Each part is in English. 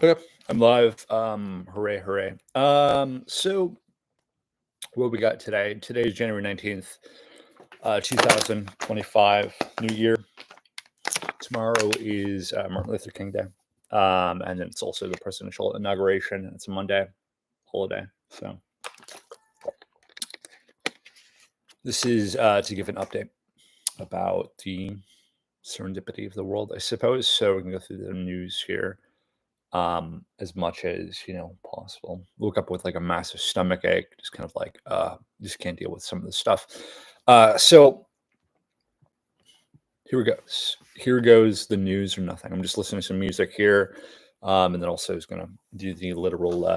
Okay, I'm live. Hooray, hooray. So what we got today? Today is January 19th, 2025, New Year. Tomorrow is Martin Luther King Day. And then it's also the presidential inauguration. It's a Monday holiday. So this is to give an update about the serendipity of the world, I suppose. So we can go through the news here. As much as possible. Woke up with like a massive stomach ache, just kind of like just can't deal with some of this stuff. So here we go. Here goes the news or nothing. I'm just listening to some music here, and then also is gonna do the literal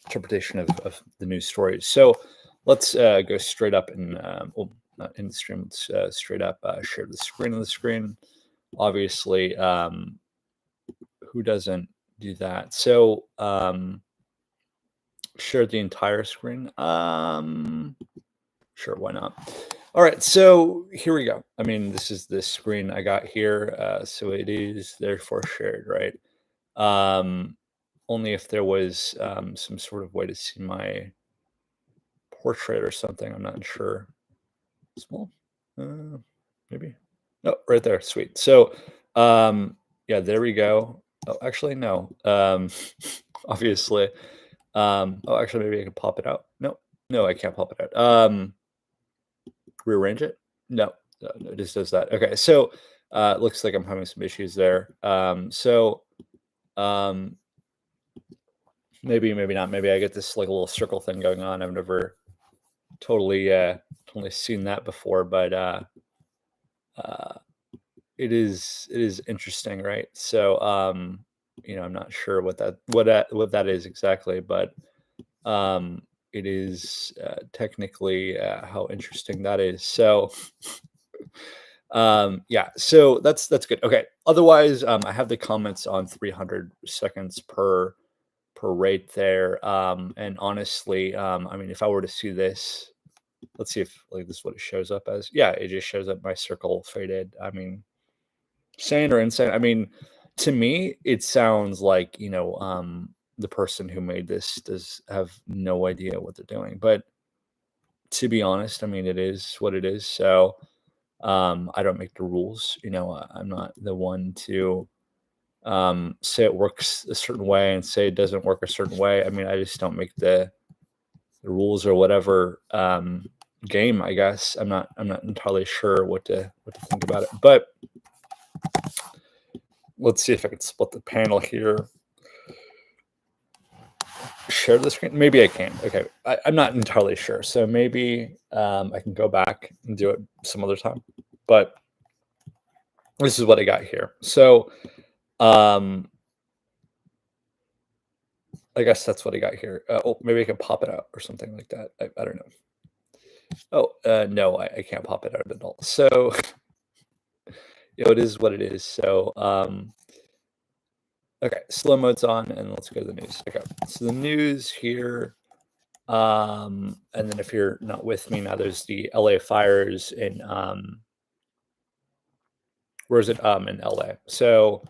interpretation of the news stories. So let's go straight up and not in the stream. Let's straight up share the screen on the screen. Obviously, who doesn't do that? So share the entire screen. Sure, why not? All right, so here we go. I mean, this is the screen I got here, so it is therefore shared, right? Only if there was some sort of way to see my portrait or something. I'm not sure. Small, maybe. No, right there. Sweet. So, yeah, there we go. Oh, actually, no. Obviously. Oh, actually, maybe I can pop it out. No, I can't pop it out. Rearrange it? No, no, it just does that. Okay, so it looks like I'm having some issues there. Um, maybe not. Maybe I get this like a little circle thing going on. I've never totally seen that before, but it is interesting, right? So I'm not sure what that is exactly, but it is technically how interesting that is. So yeah, so that's good. Okay, otherwise I have the comments on 300 seconds per rate there. And honestly, I mean, if I were to see this, let's see if like this is what it shows up as. Yeah, it just shows up my circle faded. I mean, sane or insane. I mean, to me it sounds like the person who made this does have no idea what they're doing. But to be honest, I mean, it is what it is. So I don't make the rules. I'm not the one to say it works a certain way and say it doesn't work a certain way. I mean, I just don't make the rules or whatever game. I guess I'm not entirely sure what to think about it. But let's see if I can split the panel here. Share the screen. Maybe I can. Okay, I'm not entirely sure. So maybe I can go back and do it some other time. But this is what I got here. So I guess that's what I got here. Oh, maybe I can pop it out or something like that. I don't know. Oh, no, I can't pop it out at all. So it is what it is. So okay, slow mode's on, and let's go to the news. Okay, so the news here. And then if you're not with me now, there's the LA fires in where is it? In LA. So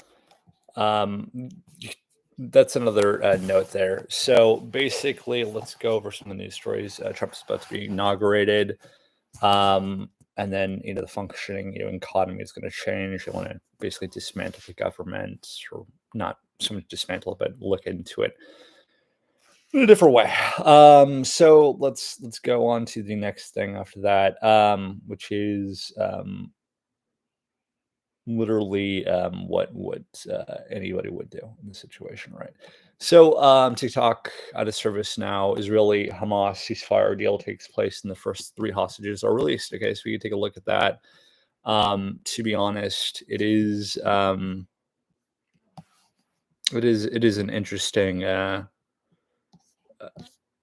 that's another note there. So basically, let's go over some of the news stories. Trump is about to be inaugurated, and then the functioning economy is going to change. They want to basically dismantle the government, or not so much dismantle, but look into it in a different way. So let's go on to the next thing after that, which is literally what anybody would do in this situation, right? So TikTok out of service now. Israeli Hamas ceasefire deal takes place, and the first 3 hostages are released. Okay, so we can take a look at that. To be honest, it is an interesting.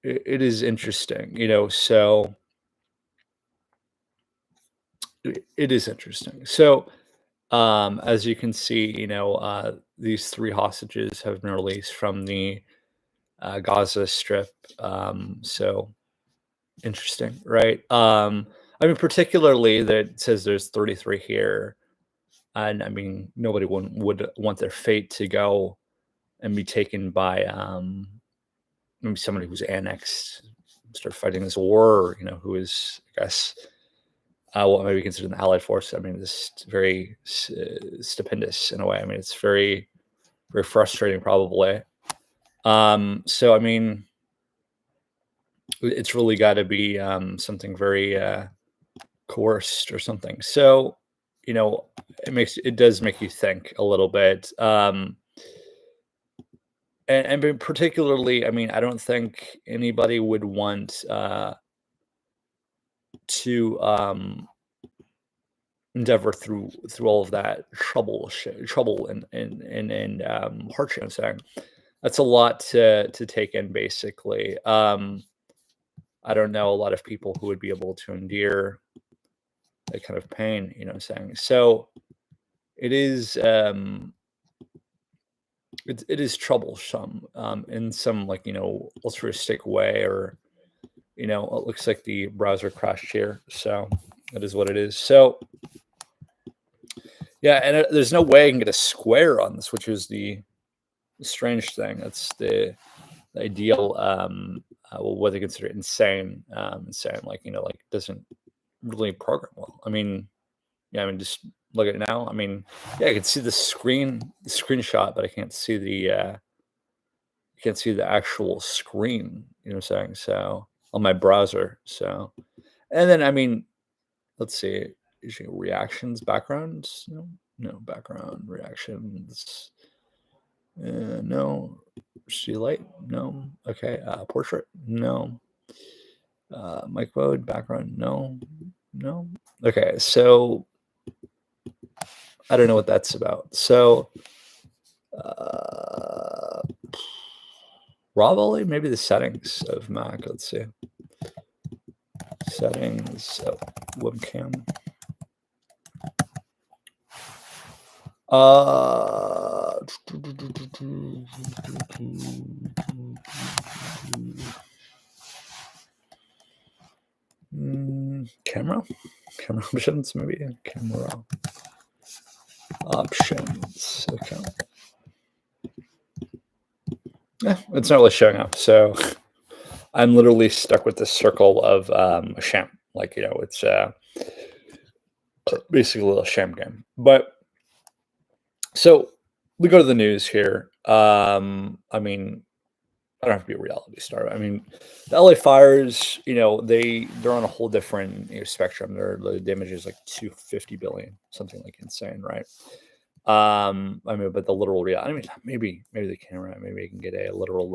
It is interesting, So it is interesting. So as you can see, these 3 hostages have been released from the Gaza Strip. So interesting, right? I mean, particularly that it says there's 33 here, and I mean, nobody would want their fate to go and be taken by maybe somebody who's annexed, start fighting this war, or, who is, I guess, what may be considered an allied force. I mean, this very stupendous in a way. I mean, it's very, very frustrating, probably. So, I mean, it's really got to be something very coerced or something. So, it does make you think a little bit. And particularly, I mean, I don't think anybody would want to endeavor through all of that trouble and hardship. I'm saying that's a lot to take in. Basically, I don't know a lot of people who would be able to endure that kind of pain. You know what I'm saying? So it is it is troublesome in some, like, altruistic way, or it looks like the browser crashed here, so that is what it is. So yeah, and there's no way I can get a square on this, which is the strange thing. That's the ideal well, what they consider insane, like, like, doesn't really program well. I mean, yeah, I mean, just look at it now. I mean, yeah, I can see the screenshot, but I can't see the actual screen, you know what I'm saying? So on my browser. So, and then, I mean, let's see, usually reactions, backgrounds, no background reactions. No. See light, no. Okay. Portrait, no. Mic mode, background, no. Okay, so I don't know what that's about. So probably maybe the settings of Mac. Let's see. Settings, webcam. Camera options, maybe. Camera options. Okay. Yeah, it's not really showing up. So I'm literally stuck with this circle of a sham. Like, it's basically a little sham game. But so we go to the news here. I mean, I don't have to be a reality star. I mean, the LA fires, they're on a whole different spectrum. The damage is like 250 billion, something like insane, right? I mean, but the literal reality. I mean, maybe the camera. Maybe I can get a literal.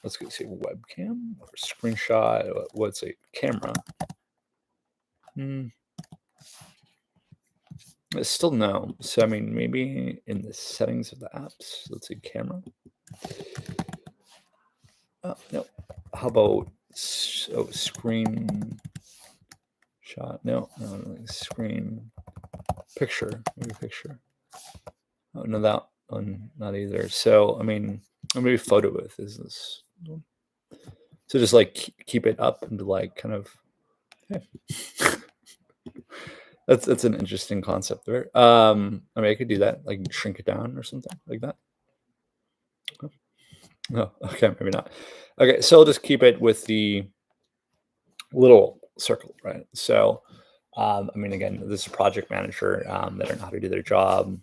Let's go see webcam or screenshot. What's a camera? Still no. So I mean, maybe in the settings of the apps. Let's see camera. No. How about screen shot? No, screen picture. Maybe picture. Oh no, that one not either. So I mean, or maybe photo booth is this. So just like keep it up and like kind of. Yeah. That's an interesting concept there. I mean, I could do that, like shrink it down or something like that. No, okay, maybe not. Okay, so I'll just keep it with the little circle, right? So, I mean, again, this is a project manager. They don't know how to do their job.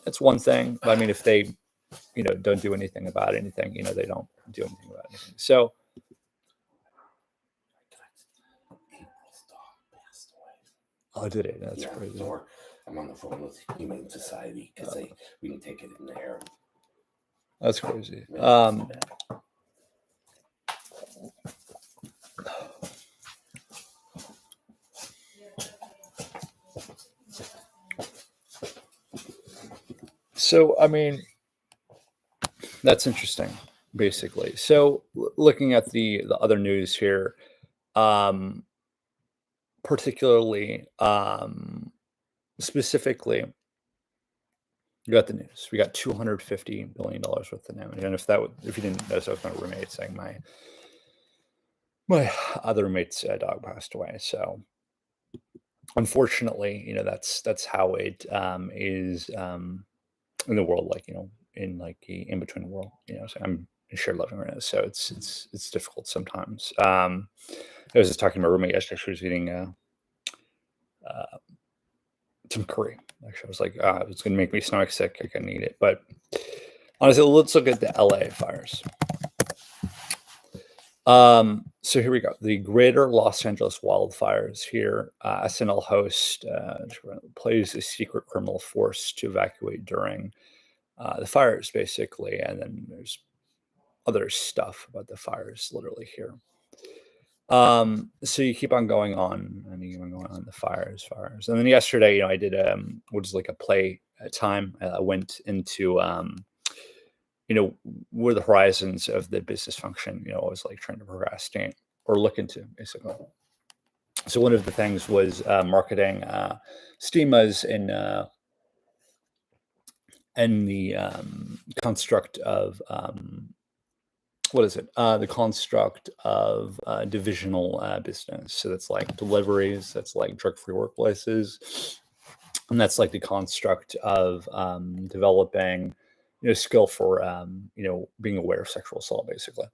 That's one thing. But I mean, if they, don't do anything about anything, they don't do anything about anything. So, oh, did it? That's crazy. So I'm on the phone with Humane Society because we can take it in there. That's crazy. So, I mean, that's interesting, basically. So, looking at the other news here, particularly, specifically, you got the news. We got $250 billion worth of damage. And if you didn't notice, that was my roommate saying my other roommate's dog passed away. So unfortunately, that's how it is in the world. Like, in like the in between world. So I'm in shared living right now, so it's difficult sometimes. I was just talking to my roommate yesterday. She was eating some curry. Actually, I was like, it's going to make me stomach sick. I couldn't eat it. But honestly, let's look at the LA fires. So here we go. The Greater Los Angeles wildfires here. SNL host plays a secret criminal force to evacuate during the fires, basically. And then there's other stuff about the fires literally here. So you keep on going on and you keep on going on the fires. And then yesterday, I did what is like a play time. I went into where the horizons of the business function, I was like trying to procrastinate or look into basically. So one of the things was marketing steamas and the construct of what is it? The construct of divisional business. So that's like deliveries, that's like drug-free workplaces, and that's like the construct of developing, skill for being aware of sexual assault, basically.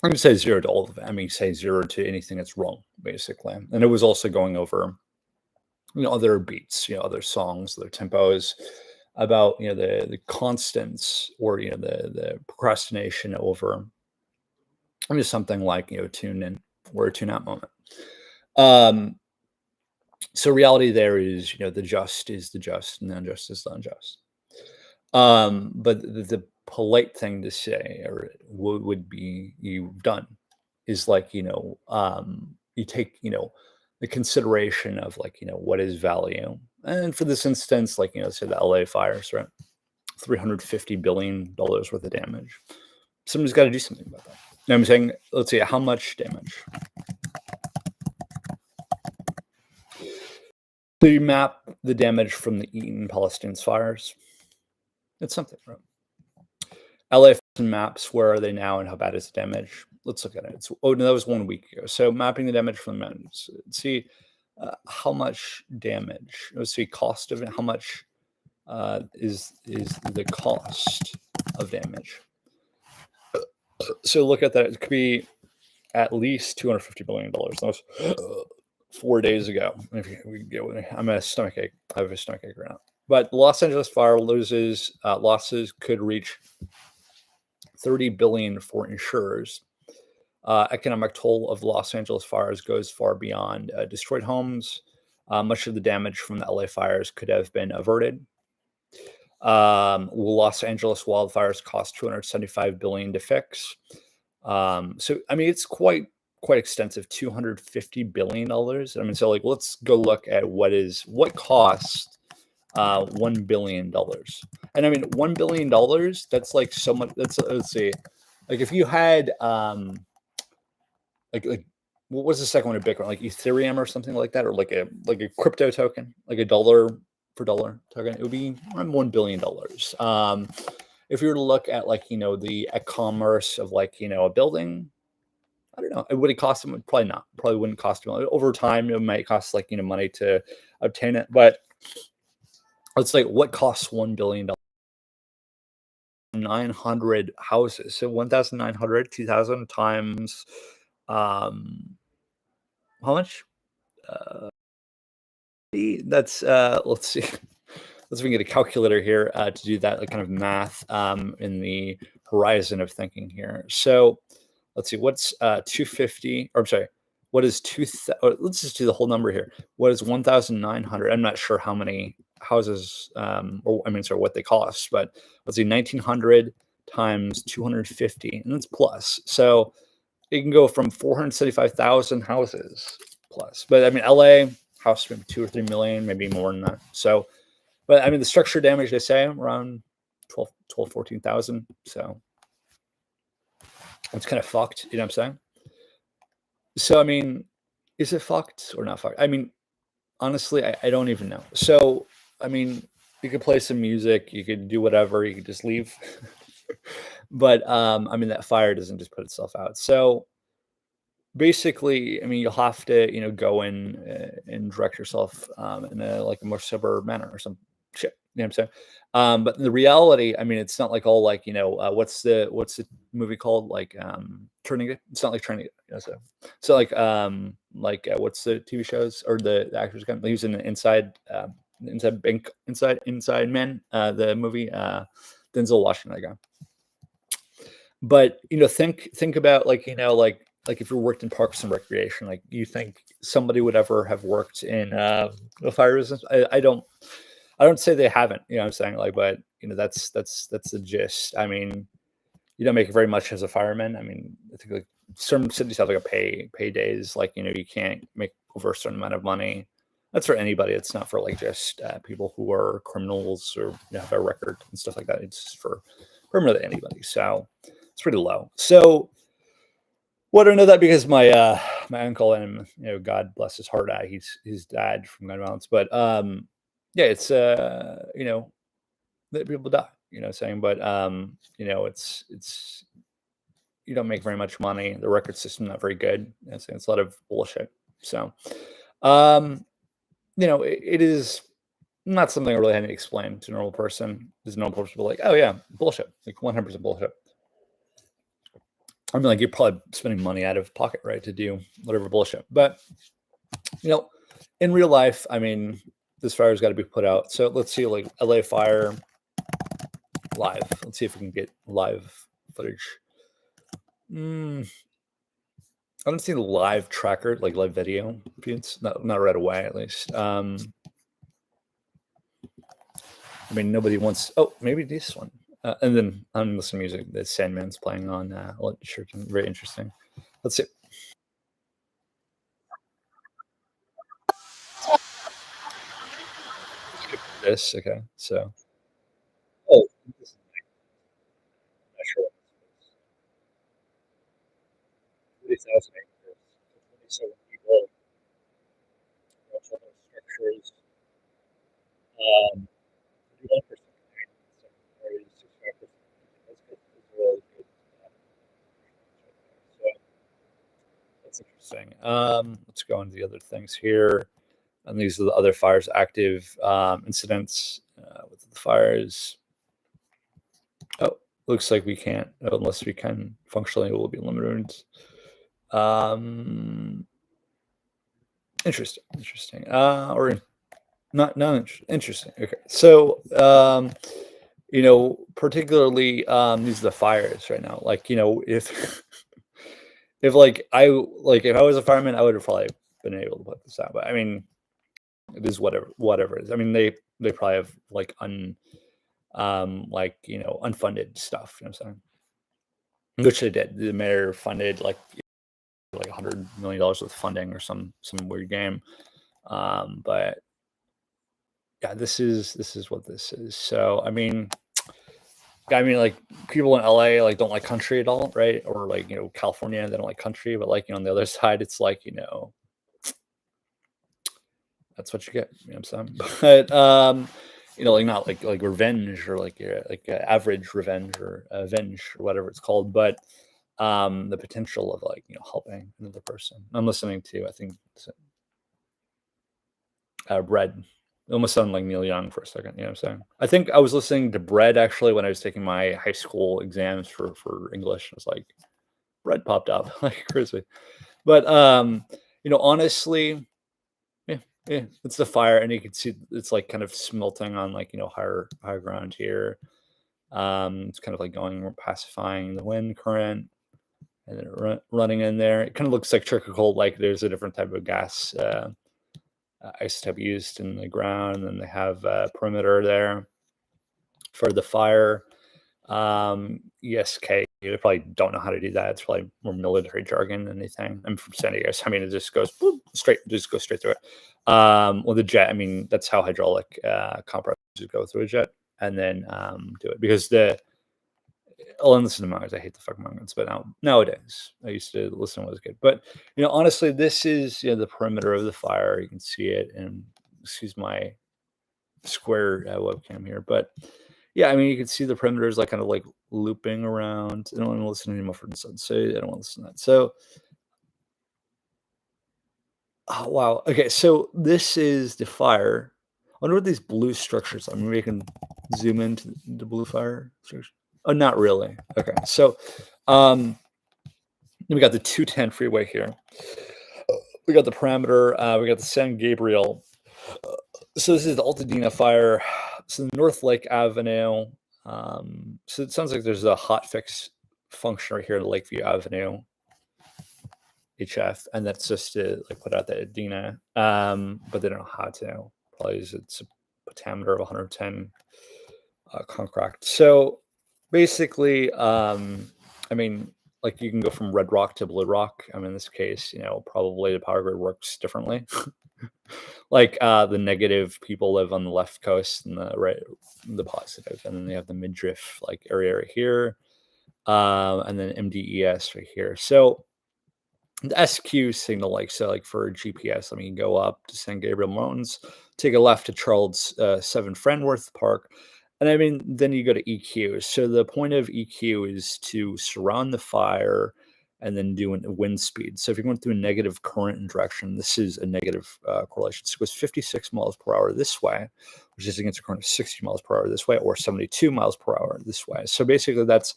I'm going to say 0 to all of it. I mean, say 0 to anything that's wrong, basically. And it was also going over, other beats, other songs, other tempos, about the constants or the procrastination over just something like tune in or a tune out moment. So reality there is the just is the just and the unjust is the unjust. But the polite thing to say or would be you've done is like you take the consideration of like what is value, and for this instance like say the LA fires, right? $350 billion worth of damage. Somebody's got to do something about that. I'm saying, let's see, how much damage? So you map the damage from the Eaton Palestinian fires. It's something, right? LA maps, where are they now and how bad is the damage? Let's look at it. No, that was 1 week ago. So mapping the damage from the mountains. See how much damage. Let's see cost of it. How much is the cost of damage? So look at that. It could be at least $250 billion. That was 4 days ago. If we get with me, I'm a stomach ache. I have a stomach ache right now. But the Los Angeles fire losses could reach $30 billion for insurers. Economic toll of Los Angeles fires goes far beyond destroyed homes. Much of the damage from the LA fires could have been averted. Los Angeles wildfires cost $275 billion to fix. So I mean, it's quite extensive. $250 billion. I mean, so like, let's go look at what cost $1 billion. And I mean, $1 billion. That's like so much. Let's see, like if you had like what was the second one of Bitcoin, like Ethereum or something like that, or like a crypto token, like a dollar for dollar token, it would be around $1 billion. If you were to look at like the e-commerce of like a building, I don't know, would it cost them? Probably not. Probably wouldn't cost them. Over time, it might cost like money to obtain it. But let's like what costs $1 billion? 900 houses. So 1,900, 2,000 times how much? That's let's see. Let's see if we can get a calculator here to do that like kind of math in the horizon of thinking here. So let's see, what's 250, or I'm sorry, what is let's just do the whole number here. What is 1,900? I'm not sure how many houses, what they cost, but let's see, 1,900 times 250, and that's plus. So it can go from 475,000 houses plus. But I mean, LA house maybe 2 or 3 million, maybe more than that. So, but I mean, the structure damage, they say around 14,000. So it's kind of fucked, you know what I'm saying? So, I mean, is it fucked or not fucked? I mean, honestly, I don't even know. So, I mean, you could play some music, you could do whatever, you could just leave. But, I mean, that fire doesn't just put itself out. So basically, I mean, you'll have to, go in and direct yourself in a more sober manner or some shit. You know what I'm saying? But the reality, I mean, it's not like all like, what's the movie called? Like Turning It. It's not like Turning It. So what's the TV shows or the actors again? He was in Inside Bank Inside Men, the movie, Denzel Washington, that guy. But think about like if you worked in Parks and Recreation, like you think somebody would ever have worked in a fire business? I don't say they haven't. You know what I'm saying? Like, but that's the gist. I mean, you don't make very much as a fireman. I mean, I think like some cities have like a pay days. Like you can't make over a certain amount of money. That's for anybody. It's not for like just people who are criminals or have a record and stuff like that. It's for really anybody. So it's pretty low. So well, I don't know that because my uncle and God bless his heart, he's died from gun violence. But yeah, it's that people die. You know, what I'm saying, but it's you don't make very much money. The record system not very good. It's a lot of bullshit. So, um, it is not something I really had to explain to a normal person. There's a normal person will be like, oh yeah, bullshit, like 100% bullshit. I mean, like you're probably spending money out of pocket, right, to do whatever bullshit. But in real life, I mean, this fire's got to be put out. So let's see, like LA fire live. Let's see if we can get live footage. I don't see the live tracker, like live video feeds, not right away at least. I mean, nobody wants. Oh, maybe this one. And then I'm listening to music that Sandman's playing on. Sure, very interesting. Let's see. This okay. So, oh, this is not sure. 30,000 acres, 27 people, structures. 1%. That's good. That's really good. So that's interesting. Let's go on to the other things here. And these are the other fires active incidents with the fires. Oh, looks like we can't unless we can functionally. It will be limited. Um, interesting. Or not interesting. Okay, so particularly these are the fires right now. Like if if if I was a fireman, I would have probably been able to put this out. But I mean, it is whatever it is. I mean, they probably have like unfunded stuff. You know what I'm saying? Which they did. The mayor funded like $100 million worth of funding or some weird game. But yeah, this is what this is. So I mean, like people in LA like don't like country at all, right? Or like California, they don't like country. But like on the other side, it's like that's what you get. You know what I'm saying? But like not like revenge or like average revenge or avenge or whatever it's called, but the potential of like helping another person. I'm listening to I think Bread. It almost sounded like Neil Young for a second. You know what I'm saying? I think I was listening to Bread actually when I was taking my high school exams for English. It was like Bread popped up like crazy. But honestly, yeah, it's the fire, and you can see it's like kind of smelting on like higher ground here. It's kind of like going pacifying the wind current, and then running in there. It kind of looks like charcoal. Like there's a different type of gas isotope used in the ground, and they have a perimeter there for the fire. ESK, they probably don't know how to do that. It's probably more military jargon than anything. I'm from San Diego, so I mean, it just goes straight through it. Well, the jet, I mean, that's how hydraulic compressors go through a jet and then do it because I'll listen to Mongans. I hate the fucking Mongans, but nowadays I used to listen to what was good. But honestly, this is the perimeter of the fire. You can see it, and excuse my square webcam here, but yeah, I mean, you can see the perimeters like kind of like looping around. I don't want to listen to any Mumford and Sons, so I don't want to listen to that. So, oh wow, okay, so this is the fire wonder what these blue structures are. Maybe I can zoom into the blue fire structure. Oh, not really. Okay, so we got the 210 freeway here. We got the Parameter. We got the San Gabriel. So this is the Altadena fire. So North Lake Avenue. So it sounds like there's a hot fix function right here at Lakeview Avenue, HF, and that's just to like put out the Adena. But they don't know how to. Probably it's a pentameter of 110 concract. So basically, I mean, like you can go from red rock to blue rock. I mean, in this case, probably the power grid works differently. Like the negative people live on the left coast and the positive, and then they have the midriff like area right here, and then MDES right here. So the SQ signal, like for GPS, I mean, you go up to San Gabriel Mountains, take a left to Charles 7 Friendworth Park, and I mean, then you go to EQ. So the point of EQ is to surround the fire and then do a wind speed. So if you're going through a negative current and direction, this is a negative correlation. So it goes 56 miles per hour this way, which is against a current of 60 miles per hour this way, or 72 miles per hour this way. So basically that's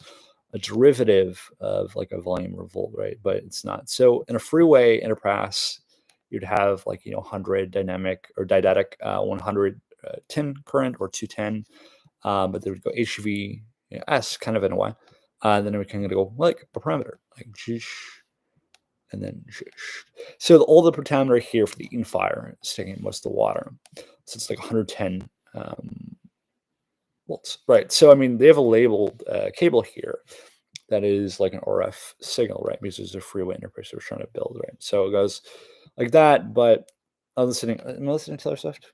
a derivative of like a volume revolt, right? But it's not. So in a freeway interpass, you'd have like 100 dynamic or didactic 100 10 current or 210, but they would go HV S kind of in a way. Then we can go like a parameter, like and then so all the pentameter here for the Eaton fire is taking most of the water. So it's like 110 volts, right? So I mean, they have a labeled cable here that is like an RF signal, right? Because there's a freeway interface we're trying to build, right? So it goes like that. But am I listening to Taylor Swift?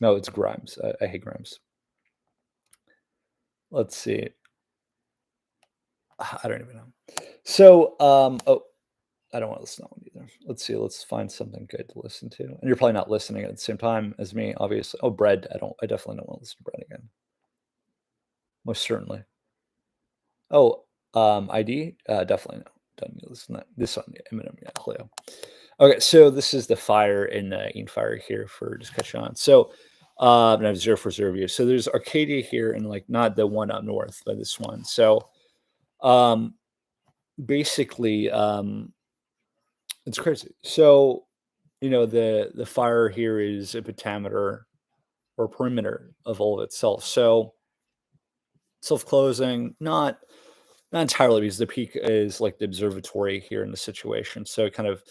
No, it's Grimes. I hate Grimes. Let's see. I don't even know. So, I don't want to listen to that one either. Let's see. Let's find something good to listen to. And you're probably not listening at the same time as me, obviously. Oh, Bread. I definitely don't want to listen to Bread again. Most certainly. Oh, ID. Definitely no. Don't need to listen to that. This one, Eminem, yeah, Cleo. Okay, so this is the fire in Eaton Fire here for just catch on. So, and I have 0 for 0 view. So there's Arcadia here, and like not the one up north, but this one. So, basically, it's crazy. So, the fire here is a pentameter or perimeter of all of itself. So self-closing, not entirely, because the peak is like the observatory here in the situation. So kind of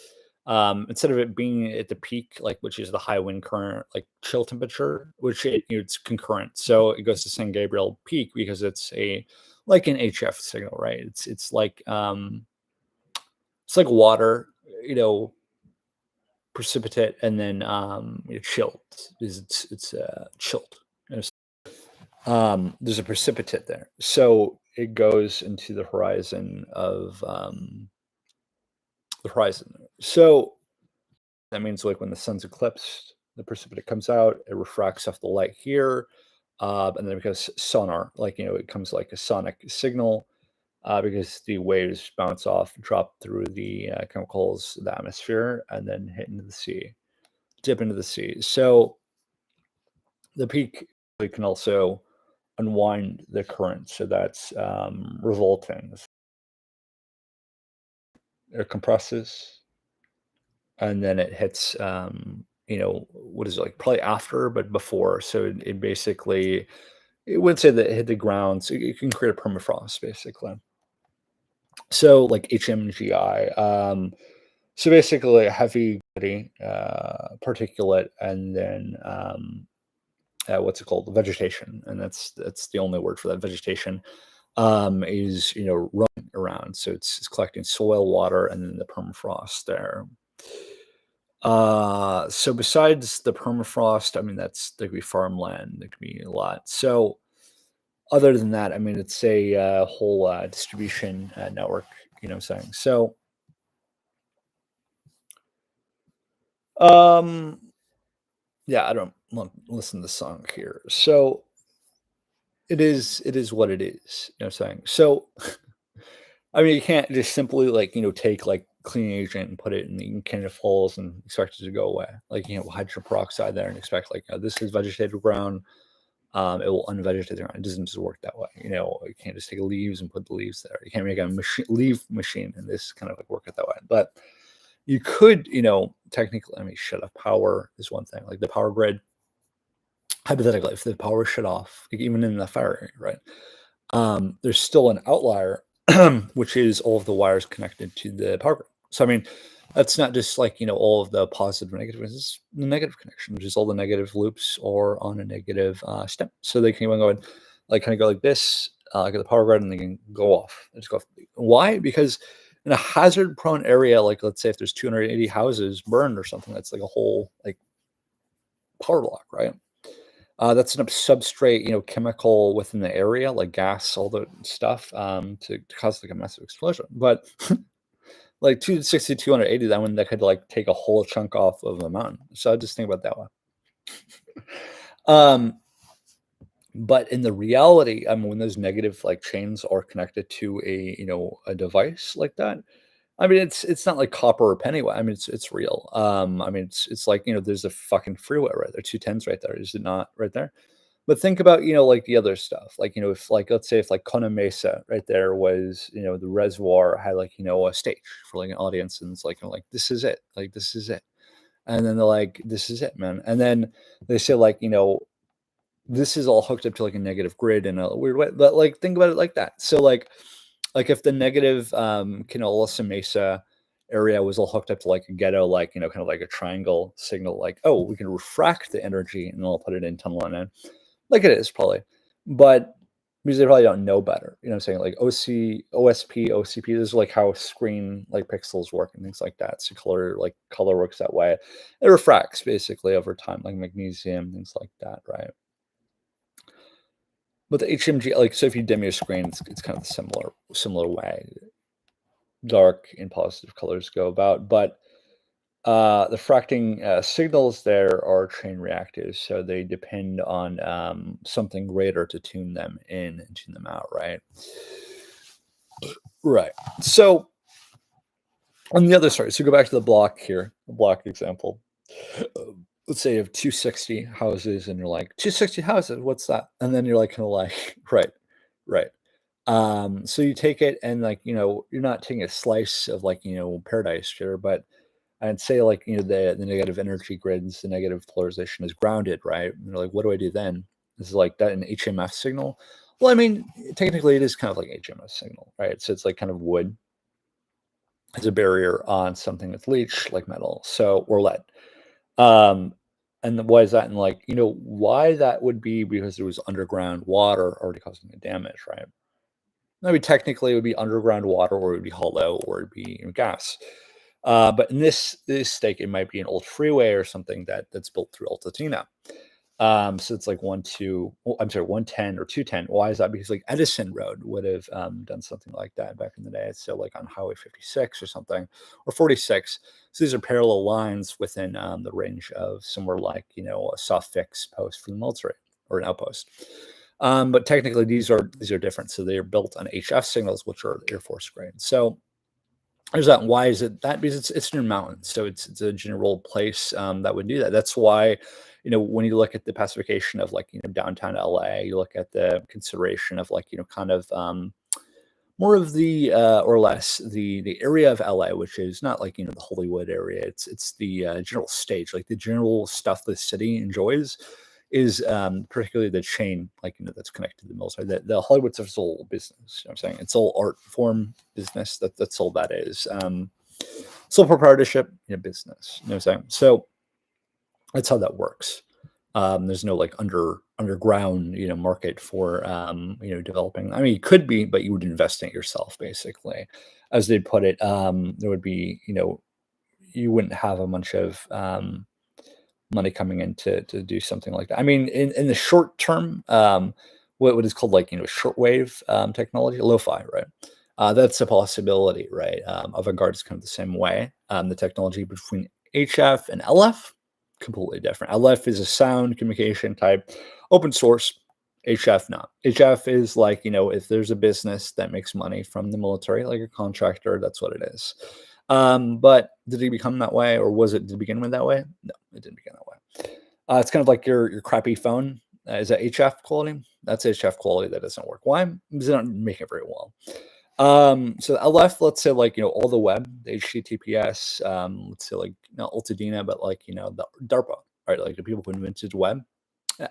instead of it being at the peak, like which is the high wind current, like chill temperature, which it's concurrent. So it goes to San Gabriel peak because it's like an HF signal, right? It's like water, precipitate and then chilled. It's chilled. There's a precipitate there, so it goes into the horizon of the horizon. So that means like when the sun's eclipsed, the precipitate comes out, it refracts off the light here, and then because sonar, like it comes like a sonic signal, because the waves bounce off, drop through the chemicals, the atmosphere, and then hit into the sea, dip into the sea. So the peak can also unwind the current, so that's revolting. It compresses, and then it hits. What is it like? Probably after, but before. So it basically, it wouldn't say that it hit the ground. So you can create a permafrost, basically. So like HMGI. So basically a heavy particulate, and then what's it called? Vegetation, and that's the only word for that. Vegetation is running around, so it's collecting soil, water, and then the permafrost there. So besides the permafrost, I mean there could be farmland, there could be a lot. So other than that, I mean it's a whole distribution network. You know what I'm saying? So yeah, I don't want to listen to the song here. So it is what it is. You know what I'm saying? So I mean, you can't just simply take like cleaning agent and put it in the can of holes and expect it to go away. Like, hydrogen peroxide there and expect like, this is vegetative ground. It will unvegetate the ground. It doesn't just work that way. You can't just take leaves and put the leaves there. You can't make a leaf machine and this kind of like work it that way. But you could, technically, shut off power is one thing. Like the power grid, hypothetically, if the power is shut off, like even in the fire area, right? There's still an outlier, which is all of the wires connected to the power grid. So, that's not just like, all of the positive and negative, it's the negative connection, which is all the negative loops or on a negative stem. So they can even go and like kind of go like this, like at the power grid, and they can go off. They just go off. Why? Because in a hazard prone area, like let's say if there's 280 houses burned or something, that's like a whole like power block, right? That's an substrate, chemical within the area, like gas, all the stuff, to cause like a massive explosion. But like 260, 280, that one that could like take a whole chunk off of a mountain. So I just think about that one. But in the reality, when those negative like chains are connected to a device like that, it's not like copper or pennywise. It's real. It's like, there's a fucking freeway right there, 210s right there. Is it not right there? But think about, like the other stuff, like, if like, let's say if like Kona Mesa right there was, the reservoir had like, a stage for like an audience and it's like, this is it. Like, this is it. And then they're like, this is it, man. And then they say like, this is all hooked up to like a negative grid in a weird way. But like, think about it like that. So like if the negative Canolasa Mesa area was all hooked up to like a ghetto, like, kind of like a triangle signal, like, oh, we can refract the energy and I'll put it in tunnel and like it is probably, but because they probably don't know better, I'm saying? Like OSP, OCP, this is like how screen like pixels work and things like that. So color works that way. It refracts basically over time, like magnesium, things like that, right? But the HMG, like, so if you dim your screen, it's kind of similar way. Dark and positive colors go about, but the fracting signals there are chain reactive, so they depend on something greater to tune them in and tune them out, right? Right. So on the other side, so go back to the block here, the block example. Let's say you have 260 houses and you're like, 260 houses, what's that? And then you're like, kind of like, right. So you take it and like, you're not taking a slice of like, paradise here, but I'd say like, the negative energy grids, the negative polarization is grounded, right? And you're like, what do I do then? This is like that an HMF signal. Well, technically it is kind of like HMF signal, right? So it's like kind of wood as a barrier on something that's leach like metal, or lead. And why is that? And like, why that would be because there was underground water already causing the damage, right? Technically it would be underground water, or it would be hollow, or it'd be gas. But in this stake, it might be an old freeway or something that's built through Altatina. So it's like 110 or 210. Why is that? Because like Edison Road would have done something like that back in the day. So like on Highway 56 or something, or 46. So these are parallel lines within the range of somewhere like, a soft fix post for the military or an outpost. But technically these are different. So they are built on HF signals, which are Air Force grade. So there's that. Why is it that? Because it's near mountains, so it's a general place that would do that. That's why, when you look at the pacification of like, downtown LA, you look at the consideration of like, kind of more of the or less the area of LA, which is not like, the Hollywood area. It's the general stage, like the general stuff the city enjoys is particularly the chain, like, that's connected to the military. The Hollywood stuff is all business. I'm saying it's all art form business. That's all that is. Sole proprietorship, business. You know what I'm saying? So that's how that works. There's no like underground, market for developing. It could be, but you would invest in it yourself, basically. As they put it, there would be, you wouldn't have a bunch of money coming in to do something like that. In the short term, what is called like, shortwave technology, lo-fi, right? That's a possibility, right? Avant-garde is kind of the same way. The technology between HF and LF, completely different. LF is a sound communication type, open source. HF not. HF is like, if there's a business that makes money from the military, like a contractor, that's what it is. But did it become that way, or was it to begin with that way? No, it didn't begin that way. It's kind of like your crappy phone. Is that HF quality? That's HF quality that doesn't work. Why? Because they don't make it very well. So LF, let's say like all the web, the HTTPS, let's say like not Altadena, but like the DARPA, right? Like the people who invented web.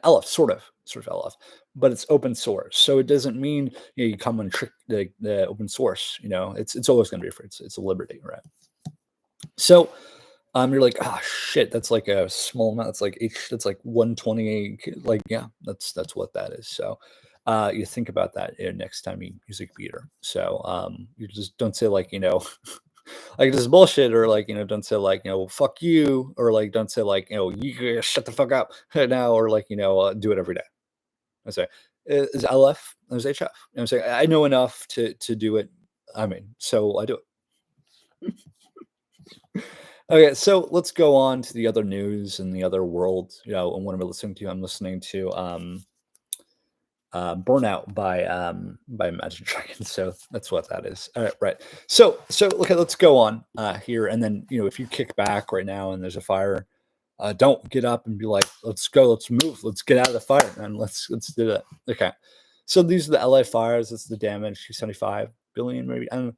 LF, sort of LF, but it's open source, so it doesn't mean you come and trick the open source. It's always going to be free. It's a liberty, right? So you're like, oh shit, that's like a small amount. It's like that's like 128. Like, yeah, that's what that is. So you think about that next time you use a computer. So you just don't say like, like this is bullshit, or like, don't say like, fuck you, or like don't say like, you shut the fuck up now, or like, do it every day. I say, is LF, there's HF. I'm saying I know enough to do it. I mean, so I do it. Okay, so let's go on to the other news and the other world. And what am I listening to? I'm listening to Burnout by Imagine Dragons. So that's what that is. All right, right. So okay, let's go on here, and then if you kick back right now and there's a fire, don't get up and be like, let's go, let's move, let's get out of the fire, and let's do that. Okay, so these are the LA fires. It's the damage, 275 billion, maybe. I don't know.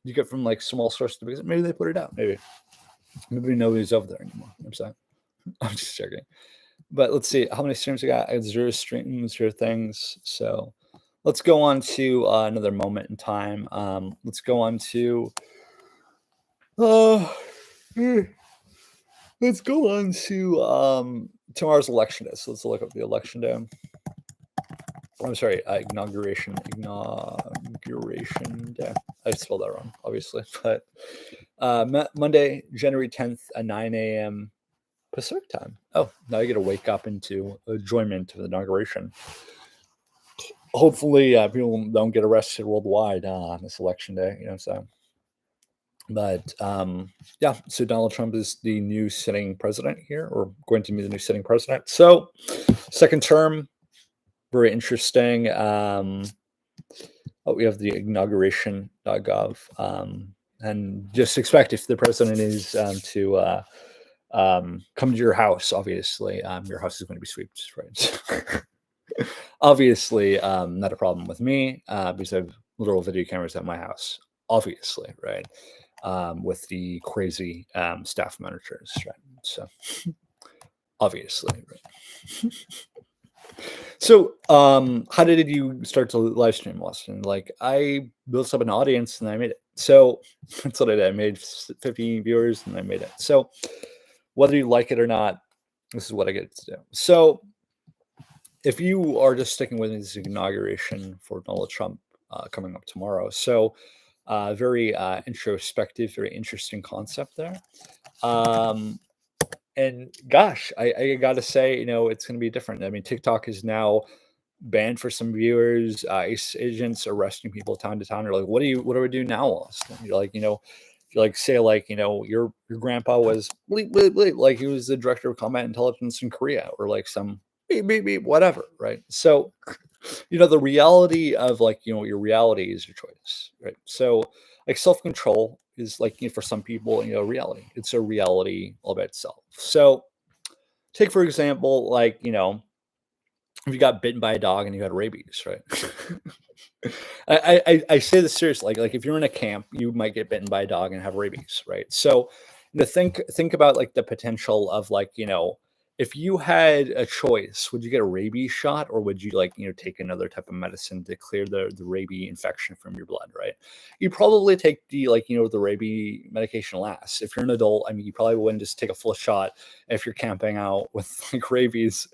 You get from like small source to big. Maybe they put it out. Maybe nobody's over there anymore. I'm saying. I'm just joking. But let's see how many streams I got. I got 0 streams, 0 things. So let's go on to another moment in time. Let's go on to let's go on to tomorrow's election day. So let's look up the election day. I'm sorry, inauguration day. I spelled that wrong, obviously. But Monday, January 10th at 9 a.m. Pacific time. Oh, now you get to wake up into enjoyment of the inauguration. Hopefully, people don't get arrested worldwide on this election day. So. But yeah, so Donald Trump is the new sitting president here, or going to be the new sitting president. So, second term, very interesting. We have the inauguration.gov, and just expect if the president is to come to your house, obviously, your house is going to be swept, right? Obviously, not a problem with me because I have literal video cameras at my house, obviously, right? With the crazy staff managers, right? So, obviously, right? So, how did you start to live stream, Austin? Like, I built up an audience and I made it. So, that's what I did. I made 50 viewers and I made it. So, whether you like it or not, this is what I get to do. So, if you are just sticking with this inauguration for Donald Trump coming up tomorrow, so very introspective, very interesting concept there. And gosh, I gotta say, it's going to be different. I mean, TikTok is now banned for some viewers. ICE agents arresting people town to town. You're like, what do we do now, Austin? You're like, if you like say like, your grandpa was bleep, bleep, bleep, like he was the director of combat intelligence in Korea, or like some beep, beep, beep, whatever, right? So, the reality of like, your reality is your choice, right? So like self-control is like, for some people, reality. It's a reality all by itself. So take, for example, like, if you got bitten by a dog and you had rabies, right? I say this seriously. Like if you're in a camp, you might get bitten by a dog and have rabies, right? So think about like the potential of like, if you had a choice, would you get a rabies shot, or would you like, take another type of medicine to clear the rabies infection from your blood, right? You probably take the like, the rabies medication last. If you're an adult, I mean, you probably wouldn't just take a full shot if you're camping out with like rabies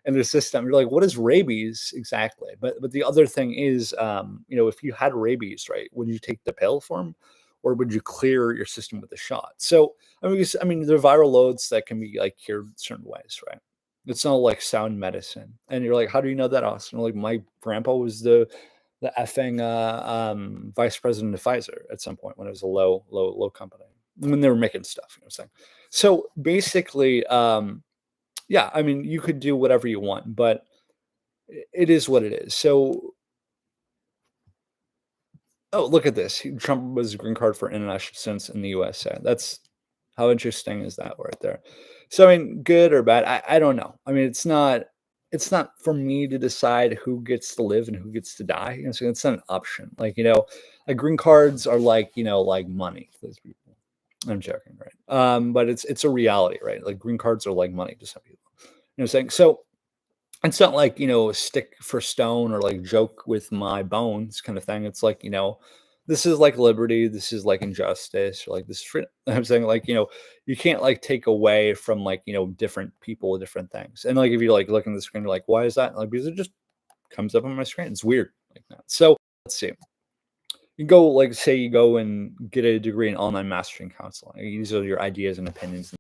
in the system. You're like, what is rabies exactly? But the other thing is, if you had rabies, right, would you take the pill form, or would you clear your system with a shot? So I mean, there are viral loads that can be like cured certain ways, right? It's not like sound medicine. And you're like, how do you know that, Austin? Like my grandpa was the effing vice president of Pfizer at some point when it was a low company, when they were making stuff. You know what I'm saying? So basically, yeah, I mean, you could do whatever you want, but it is what it is. So Oh, look at this. Trump was a green card for international students in the USA. That's how interesting is that right there? So I mean, good or bad, I don't know. I mean, it's not for me to decide who gets to live and who gets to die. So it's not an option. Like, like green cards are like, like money to those people. I'm joking, right? But it's a reality, right? Like green cards are like money to some people. You know what I'm saying? So it's not like, a stick for stone or like joke with my bones kind of thing. It's like, this is like liberty, this is like injustice, or like this is freedom. I'm saying like, you can't like take away from like, different people, different things. And like if you like look at the screen, you're like, why is that? Like because it just comes up on my screen. It's weird like that. So let's see. You go like say you go and get a degree in online mastering counseling. These are your ideas and opinions,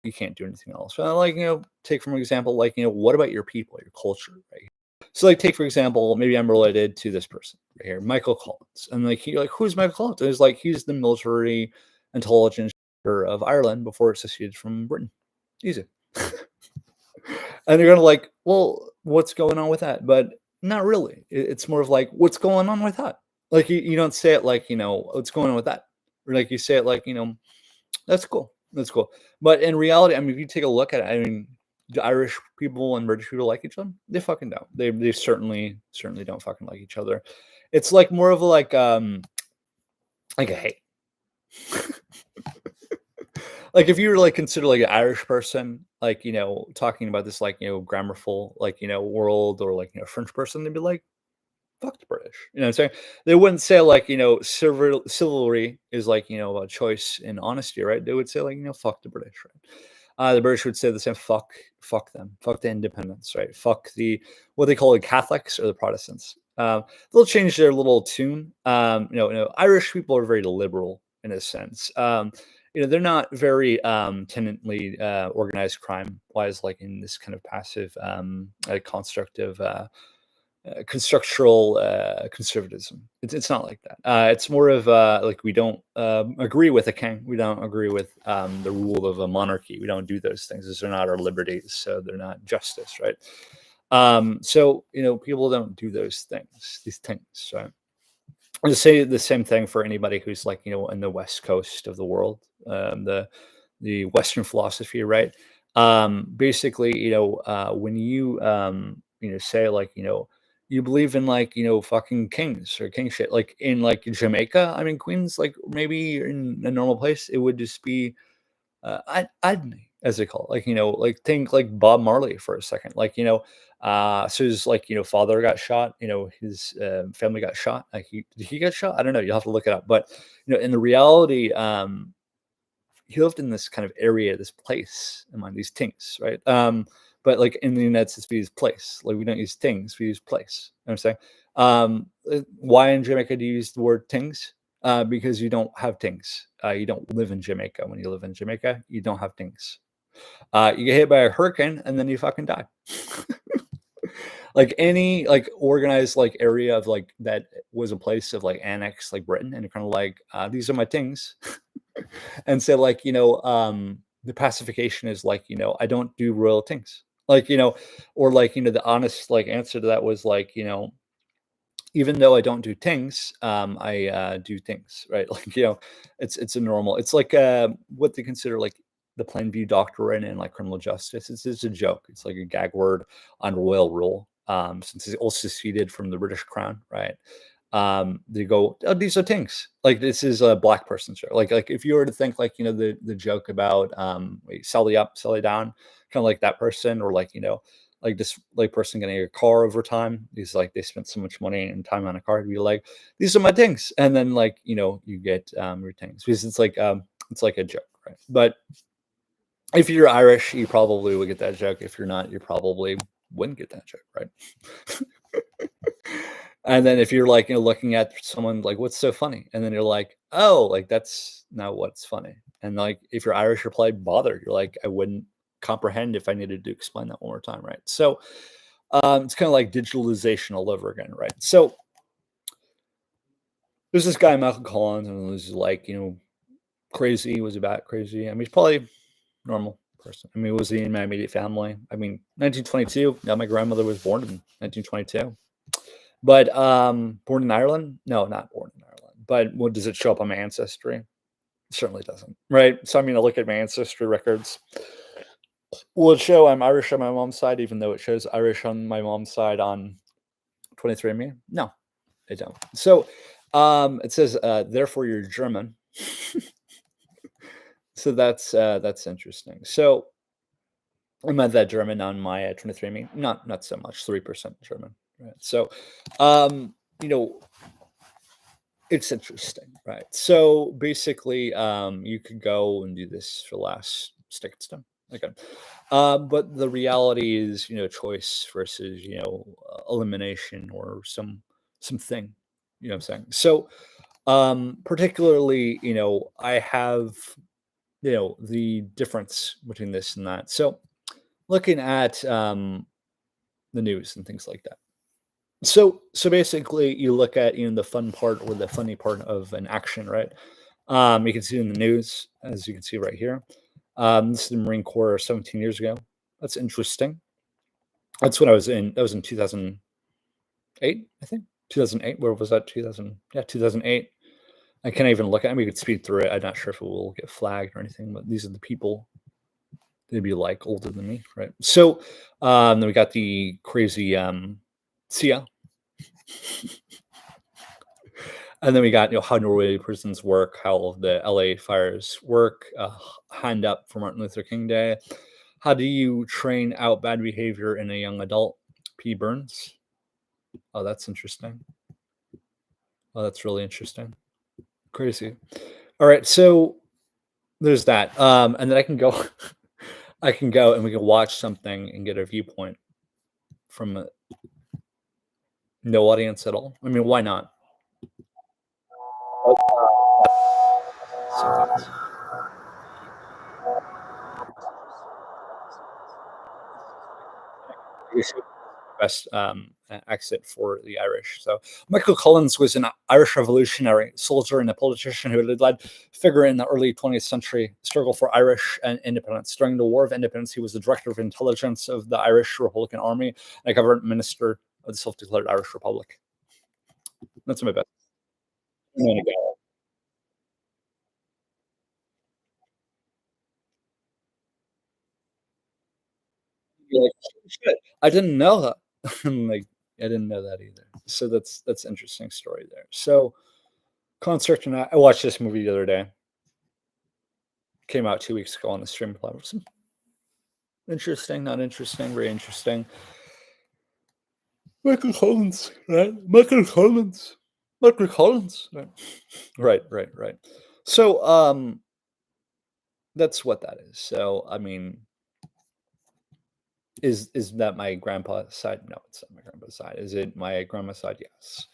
you can't do anything else. So, like, take from example, like, what about your people, your culture, right? So, like, take for example, maybe I'm related to this person right here, Michael Collins, and like, who's Michael Collins? And it's like he's the military intelligence of Ireland before it seceded from Britain. Easy. And you're gonna like, well, what's going on with that? But not really. It's more of like, what's going on with that? Like, you don't say it like, what's going on with that, or like you say it like, that's cool. That's cool. But in reality, I mean, if you take a look at it, I mean, do Irish people and British people like each other? They fucking don't. They certainly don't fucking like each other. It's like more of a like a hate. Like if you were like consider like an Irish person, like talking about this like grammarful like world or like French person, they'd be like, fuck the British. You know what I'm saying? They wouldn't say like, chivalry is like, a choice in honesty, right? They would say like, fuck the British, right? The British would say the same, fuck them, fuck the independence, right? Fuck what they call the Catholics or the Protestants. They'll change their little tune. Irish people are very liberal in a sense. They're not very tenantly organized crime wise, like in this kind of passive, constructive, constructural conservatism. It's not like that. It's more of like we don't agree with a king. We don't agree with the rule of a monarchy. We don't do those things. Those are not our liberties. So they're not justice, right? So people don't do those things. These things, right? I say the same thing for anybody who's like in the west coast of the world, the Western philosophy, right? Basically, when you say like you believe in like fucking kings or king shit, like in like Jamaica, I mean Queens, like maybe in a normal place, it would just be Adney, as they call it. Like, like think like Bob Marley for a second. Like, so his like, father got shot, his family got shot. Like did he get shot? I don't know. You'll have to look it up. But in the reality, he lived in this kind of area, this place among these things, right? But like in the United States, we use place. Like we don't use things, we use place. You know what I'm saying? Why in Jamaica do you use the word things? Because you don't have things. You don't live in Jamaica. When you live in Jamaica, you don't have things. You get hit by a hurricane and then you fucking die. Like any like organized like area of like that was a place of like annex like Britain, and kind of like these are my things. And say like the pacification is like I don't do royal things, like or like the honest like answer to that was like even though I don't do things, I do things, right? Like it's a normal. It's like what they consider like the plain view doctrine and like criminal justice. It's a joke. It's like a gag word on royal rule. Since it's all seceded from the British crown, right? They go, oh, these are things. Like this is a black person's joke. Like if you were to think like the joke about wait, Sally up, Sally down, kind of like that person, or like like this like person getting a car over time. These like they spent so much money and time on a car to be like, these are my things, and then like you get your things because it's like a joke, right? But if you're Irish, you probably would get that joke. If you're not, you probably wouldn't get that joke, right? And then if you're like looking at someone like what's so funny, and then you're like, oh, like that's not what's funny. And like if you're Irish, you're probably bothered. You're like, I wouldn't comprehend if I needed to explain that one more time, right? So it's kind of like digitalization all over again, right? So there's this guy Michael Collins, and was like crazy. Was about crazy. I mean, he's probably normal person. I mean, was he in my immediate family? I mean, 1922. Yeah, my grandmother was born in 1922. But born in Ireland? No, not born in Ireland. But what does it show up on my ancestry? Certainly doesn't, right? So I mean, I look at my ancestry records. Will it show I'm Irish on my mom's side, even though it shows Irish on my mom's side on 23andMe? No, they don't. So it says, therefore you're German. So that's interesting. So am I that German on my 23andMe? Not so much. 3% German. Right. So, you know, it's interesting, right? So basically, you could go and do this for last stick and stone. Okay. But the reality is, choice versus, elimination or something. You know what I'm saying? So particularly, I have, the difference between this and that. So looking at the news and things like that. So basically, you look at the fun part or the funny part of an action, right? You can see in the news, as you can see right here. This is the Marine Corps 17 years ago. That's interesting. That's when I was in. That was in 2008, I think. 2008. Where was that? 2000. Yeah, 2008. I can't even look at it. We could speed through it. I'm not sure if it will get flagged or anything, but these are the people. They'd be like older than me, right? So then we got the crazy Sia. And then we got, how Norway prisons work, how the LA fires work, hand up for Martin Luther King Day. How do you train out bad behavior in a young adult? P. Burns. Oh, that's interesting. Oh, that's really interesting. Crazy. All right, so there's that. And then I can go, I can go and we can watch something and get a viewpoint from no audience at all. I mean, why not? So that's best exit for the Irish. So Michael Collins was an Irish revolutionary soldier and a politician who had led figure in the early 20th century struggle for Irish and independence. During the War of Independence, he was the director of intelligence of the Irish Republican Army and a government minister of the self-declared Irish Republic. That's my best. I'm gonna go. You're like, "Holy shit, I didn't know that." I'm like, I didn't know that either. So that's interesting story there. So Concert and I watched this movie the other day. Came out 2 weeks ago on the streaming platform. Interesting, not interesting, very interesting. Michael Collins, right? Michael Collins. Michael Collins. Right. Right. So that's what that is. So I mean, is that my grandpa's side? No, it's not my grandpa's side. Is it my grandma's side? Yes.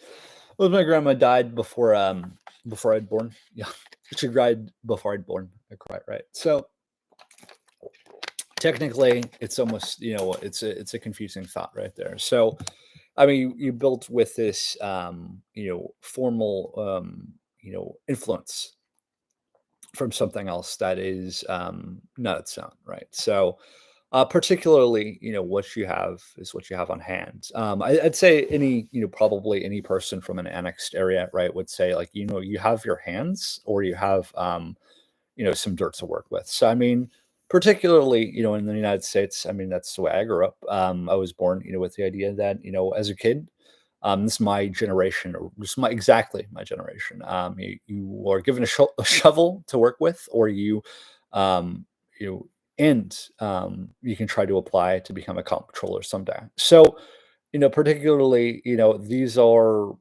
Well, my grandma died before I'd born. Yeah. She died before I'd born. Quite right. So technically it's almost it's a confusing thought right there. So I mean you built with this formal influence from something else that is not its own, right? So particularly what you have is what you have on hand. I'd say any probably any person from an annexed area, right, would say like you have your hands or you have some dirt to work with. So I mean, particularly, in the United States, I mean, that's the way I grew up. I was born, with the idea that, as a kid, this is my generation, or this is my exactly my generation. You are given a shovel to work with, or um, you you can try to apply to become a comp controller someday. So, particularly, these are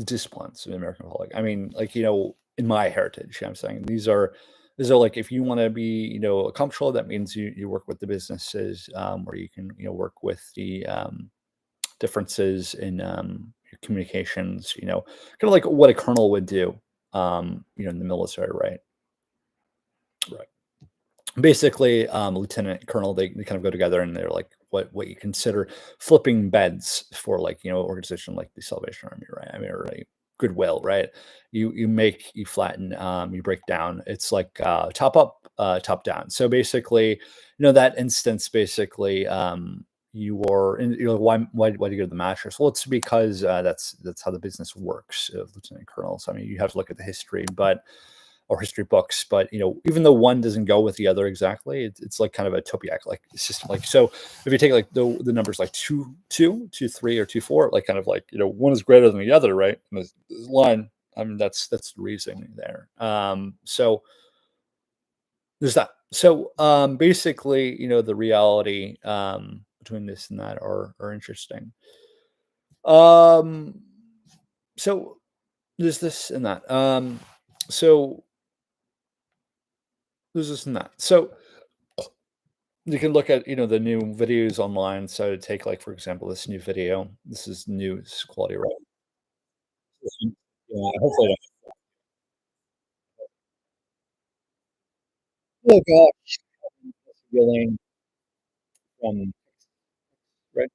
disciplines in the American Republic. I mean, like, in my heritage, I'm saying these are like if you want to be, a comptroller, that means you work with the businesses, or you can, work with the differences in your communications, kind of like what a colonel would do, in the military, right? Right. Basically, lieutenant colonel, they kind of go together and they're like what you consider flipping beds for like organization like the Salvation Army, right? I mean, or like Goodwill, right? You make, you flatten, you break down. It's like top up, top down. So basically, that instance basically, you are, and you're like, why do you go to the mattress? Well, it's because that's how the business works of lieutenant colonels. I mean, you have to look at the history, but or history books, but even though one doesn't go with the other exactly, it's like kind of a topiac like system. Like so, if you take like the numbers like 2, 2, 2, 3, or 2, 4, like kind of like one is greater than the other, right? And this line, I mean, that's the reasoning there. So there's that. So basically, the reality between this and that are interesting. Um, so there's this and that. So there's this and that. So you can look at the new videos online. So to take like for example this new video. This is news quality, right? Yeah, hopefully. Oh gosh, feeling from right.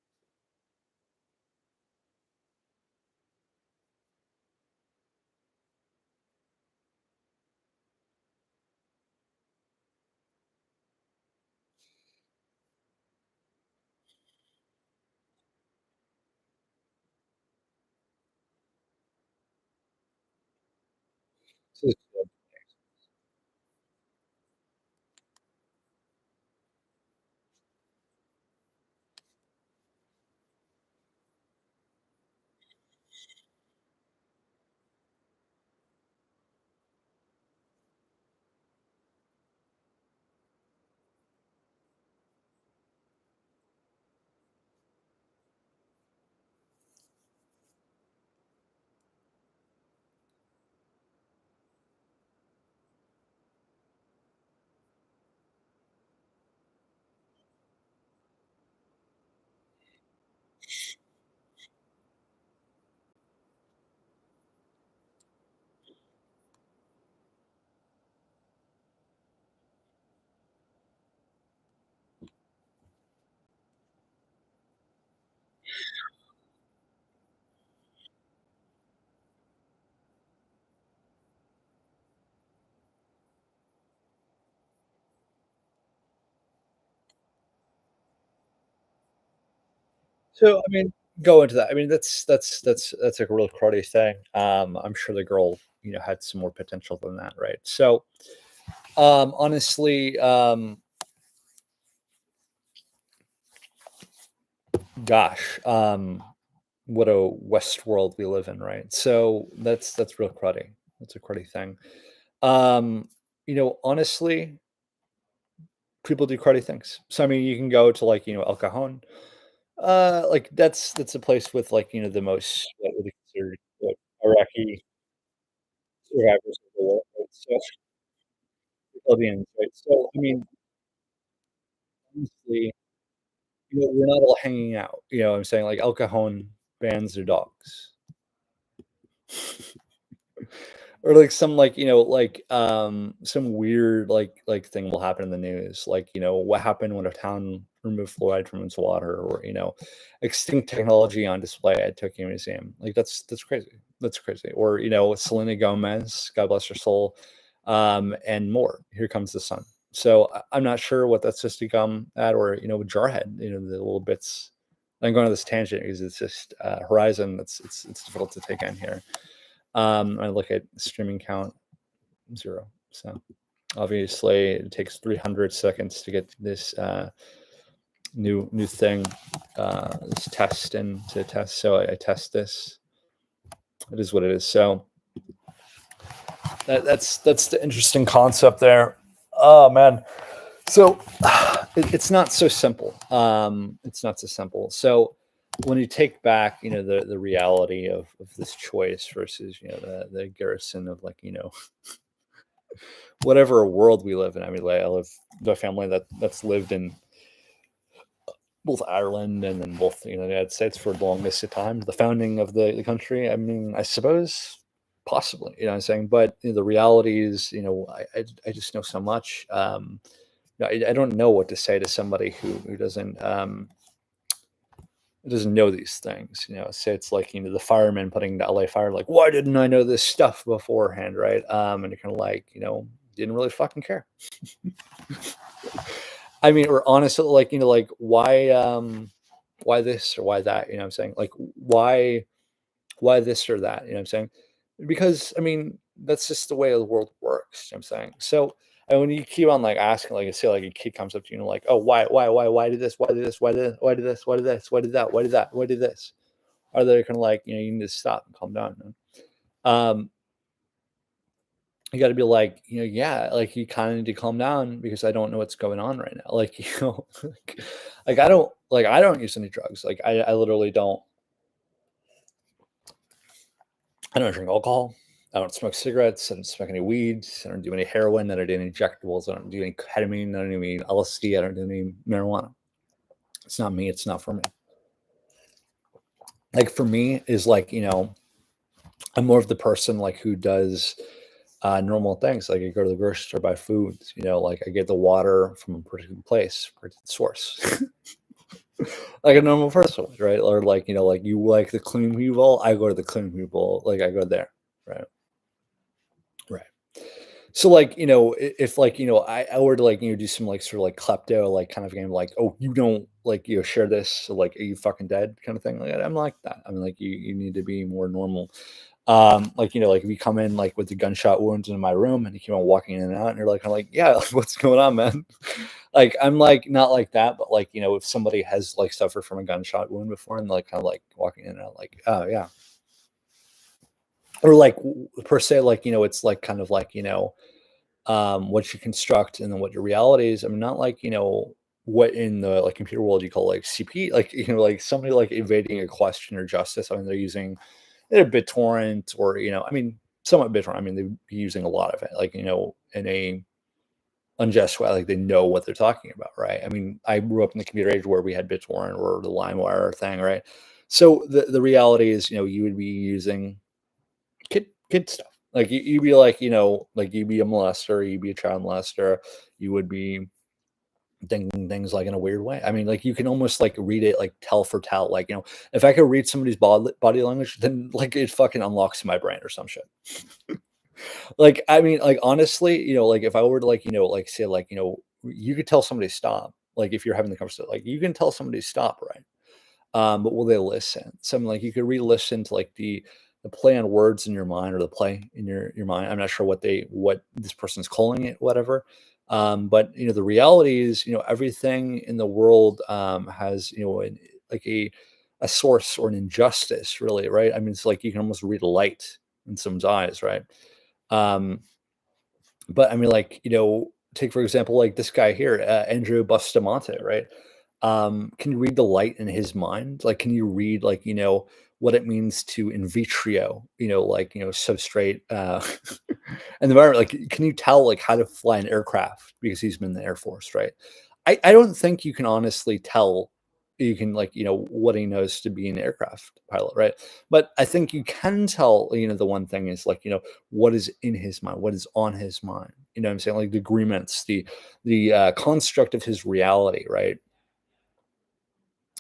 So I mean, go into that. I mean, that's like a real cruddy thing. I'm sure the girl had some more potential than that, right? So honestly, gosh, what a West world we live in, right? So that's real cruddy. That's a cruddy thing. Honestly, people do cruddy things. So I mean, you can go to like El Cajon. Like that's a place with like the most what would be considered like Iraqi survivors of the war. Right? So Libyan, right? So I mean, honestly, we're not all hanging out. What I'm saying like El Cajon bans their dogs. Or like some like some weird thing will happen in the news like what happened when a town removed fluoride from its water or extinct technology on display at Tokyo Museum. Like that's crazy. That's crazy. Or Selena Gomez, God bless her soul, and more. Here comes the sun. So I'm not sure what that's supposed to come at, or Jarhead, the little bits. I'm going on this tangent because it's just Horizon. It's difficult to take in here. I look at streaming count 0. So obviously it takes 300 seconds to get this new thing, this test and to test. So I test this. It is what it is. So that's the interesting concept there. Oh man. So it's not so simple. It's not so simple. So when you take back, the reality of this choice versus, the garrison of like, whatever world we live in. I mean, like, I live the family that's lived in both Ireland and then both the United States for the longest of time. The founding of the country. I mean, I suppose possibly. What I'm saying, but the reality is, I just know so much. I don't know what to say to somebody who doesn't know these things. Say it's like the firemen putting the LA fire. Like, why didn't I know this stuff beforehand, right? And you're kind of like, didn't really fucking care. I mean, or honestly, like, like why? why this or why that? You know what I'm saying? Like, why this or that? You know what I'm saying? Because I mean, that's just the way the world works. You know what I'm saying? So, and when you keep on like asking, like, say, like a kid comes up to you and like, oh, why did this? Why did this? Why did this? Why did this? Why did that? Why did that? Why did this? Are they kind of like, you need to stop and calm down, man. Um, you got to be like, yeah, like you kind of need to calm down because I don't know what's going on right now. Like, like I don't use any drugs. Like I literally don't. I don't drink alcohol. I don't smoke cigarettes. I don't smoke any weeds. I don't do any heroin. I don't do any injectables. I don't do any ketamine. I don't do any LSD. I don't do any marijuana. It's not me. It's not for me. Like for me is like, I'm more of the person like who does normal things. Like I go to the grocery store, buy foods, like I get the water from a particular place, particular source. Like a normal person would, right? Or like, like you like the clean people, I go to the clean people, like I go there, right? Right. So like, if like, I were to like, do some like sort of like klepto, like kind of game, like, oh, you don't like, share this, so, like, are you fucking dead kind of thing? Like I'm like that. I mean, like you need to be more normal. Like, like if you come in like with the gunshot wounds in my room and you keep on walking in and out and you're like, I'm like, yeah, like, what's going on, man? Like, I'm like, not like that, but like, if somebody has like suffered from a gunshot wound before and like kind of like walking in and out, like, oh yeah. Or like per se, like, it's like kind of like, what you construct and then what your reality is. I mean, not like, what in the like computer world you call like CP, like, like somebody like evading a question or justice. I mean, they're using either BitTorrent or, I mean, somewhat BitTorrent. I mean, they'd be using a lot of it, like, in a unjust way, like they know what they're talking about, right? I mean, I grew up in the computer age where we had BitTorrent or the LimeWire thing, right? So the reality is, you would be using kid stuff. Like you'd be like, like you'd be a molester, you'd be a child molester, you would be thinking things like in a weird way. I mean, like you can almost like read it like tell for tell. Like, if I could read somebody's body language, then like it fucking unlocks my brain or some shit. Like, I mean, like honestly, like if I were to like, like say like, you could tell somebody stop. Like if you're having the conversation, like you can tell somebody stop, right? But will they listen? Something like you could re-listen to like the play on words in your mind or the play in your mind. I'm not sure what this person's calling it, whatever. But the reality is, everything in the world has like a source or an injustice, really, right? I mean, it's like you can almost read a light in someone's eyes, right? Um, but I mean, like, take for example, like this guy here, Andrew Bustamante, right? Can you read the light in his mind? Like, can you read like, what it means to in vitro, like, substrate, and the environment, like, can you tell like how to fly an aircraft because he's been in the Air Force, right? I don't think you can honestly tell you can like, what he knows to be an aircraft pilot, right? But I think you can tell, the one thing is like, what is in his mind, what is on his mind. You know what I'm saying? Like the agreements, the construct of his reality, right?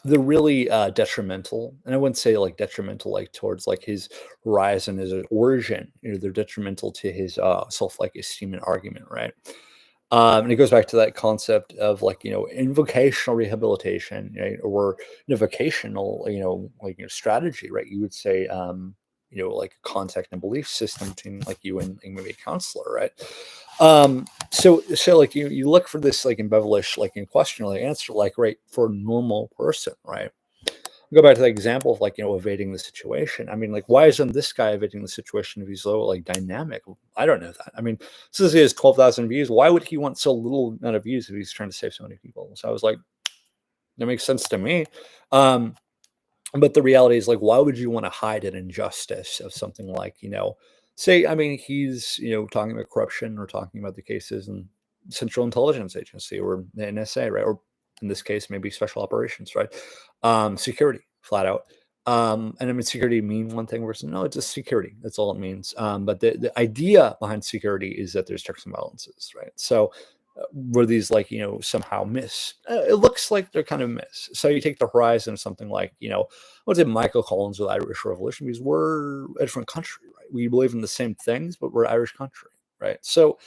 They're really, detrimental, and I wouldn't say, like, detrimental, like, towards, like, his rise and his origin, they're detrimental to his, self, like, esteem and argument, right? And it goes back to that concept of, like, invocational rehabilitation, right? Or, vocational, like, strategy, right? You would say, like, a contact and belief system between, like, you and maybe a counselor, right? So like you look for this like embellish like in question like answer like right for a normal person, right? Go back to the example of like evading the situation. I mean, like why isn't this guy evading the situation if he's so like dynamic? I don't know that. I mean, since he has 12,000 views, why would he want so little amount of views if he's trying to save so many people? So I was like, that makes sense to me. Um, but the reality is like why would you want to hide an injustice of something like say I mean he's talking about corruption or talking about the cases in Central Intelligence Agency or the NSA, right? Or in this case maybe special operations, right? Security flat out. And I mean security mean one thing versus no, it's just security, that's all it means. But the idea behind security is that there's checks and balances, right? So were these like somehow miss, it looks like they're kind of miss. So you take the horizon of something like what did Michael Collins with Irish Revolution, because we're a different country, right? We believe in the same things but we're Irish country, right? So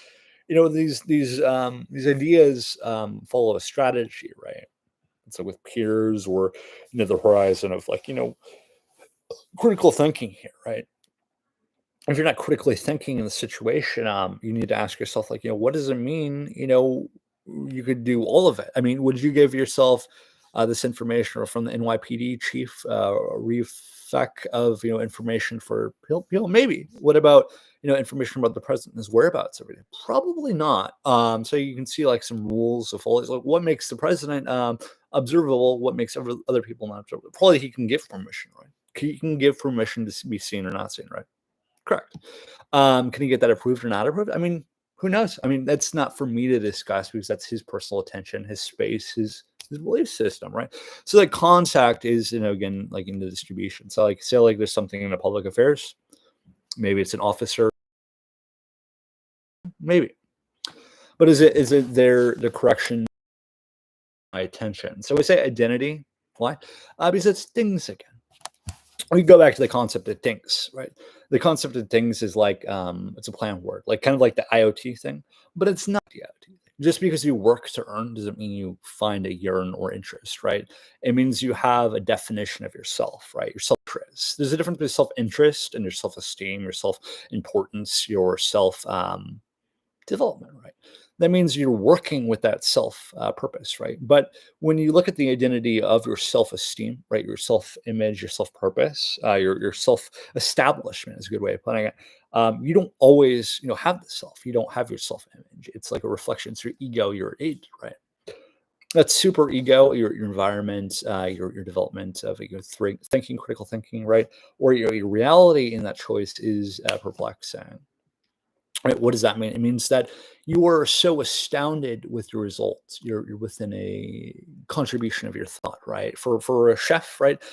these ideas follow a strategy, right? It's like with peers or the horizon of like critical thinking here, right? If you're not critically thinking in the situation, you need to ask yourself, like, what does it mean? You could do all of it. I mean, would you give yourself this information or from the NYPD chief refec of information for people? Maybe. What about information about the president and his whereabouts every day? Probably not. So you can see like some rules of always like what makes the president observable, what makes other people not observable. Probably he can give permission, right? He can give permission to be seen or not seen, right? Correct. Can he get that approved or not approved? I mean, who knows? I mean, that's not for me to discuss because that's his personal attention, his space, his belief system, right? So like contact is, again, like in the distribution. So like say like there's something in the public affairs, maybe it's an officer, maybe. But is it the correction my attention? So we say identity. Why? Because it's things again. We go back to the concept of things, right? The concept of things is like it's a planned word, like kind of like the IoT thing, but it's not the IoT thing. Just because you work to earn doesn't mean you find a yearn or interest, right? It means you have a definition of yourself, right? Your self-interest. There's a difference between self-interest and your self-esteem, your self-importance, your self development, right? That means you're working with that self purpose, right? But when you look at the identity of your self esteem, right, your self image, your self purpose, your self establishment is a good way of putting it. You don't always, have the self. You don't have your self image. It's like a reflection. It's your ego, your id, right? That's super ego, your environment, your development of thinking, critical thinking, right? Or your reality in that choice is perplexing. Right, what does that mean? It means that you are so astounded with your results. You're within a contribution of your thought, right? For a chef, right,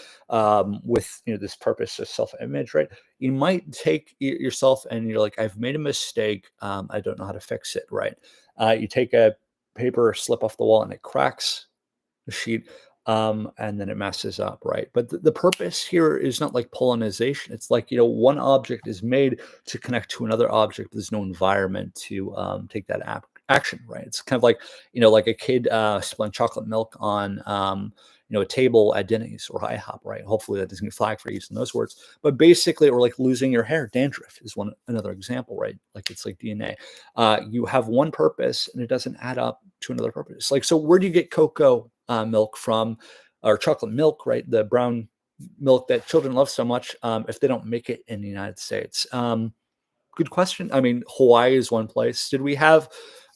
with this purpose of self-image, right? You might take yourself and you're like, I've made a mistake. I don't know how to fix it, right? You take a paper slip off the wall and it cracks the sheet, and then it messes up, right? But the purpose here is not like pollination. It's like, one object is made to connect to another object. There's no environment to take that action, right? It's kind of like, like a kid spilling chocolate milk on, a table at Denny's or IHOP, right? Hopefully that doesn't get flagged for using those words. But basically, or like losing your hair, dandruff is another example, right? Like it's like DNA. You have one purpose and it doesn't add up to another purpose. Like, so where do you get cocoa milk from, or chocolate milk, right? The brown milk that children love so much, if they don't make it in the United States? Good question. I mean, Hawaii is one place. Did we have,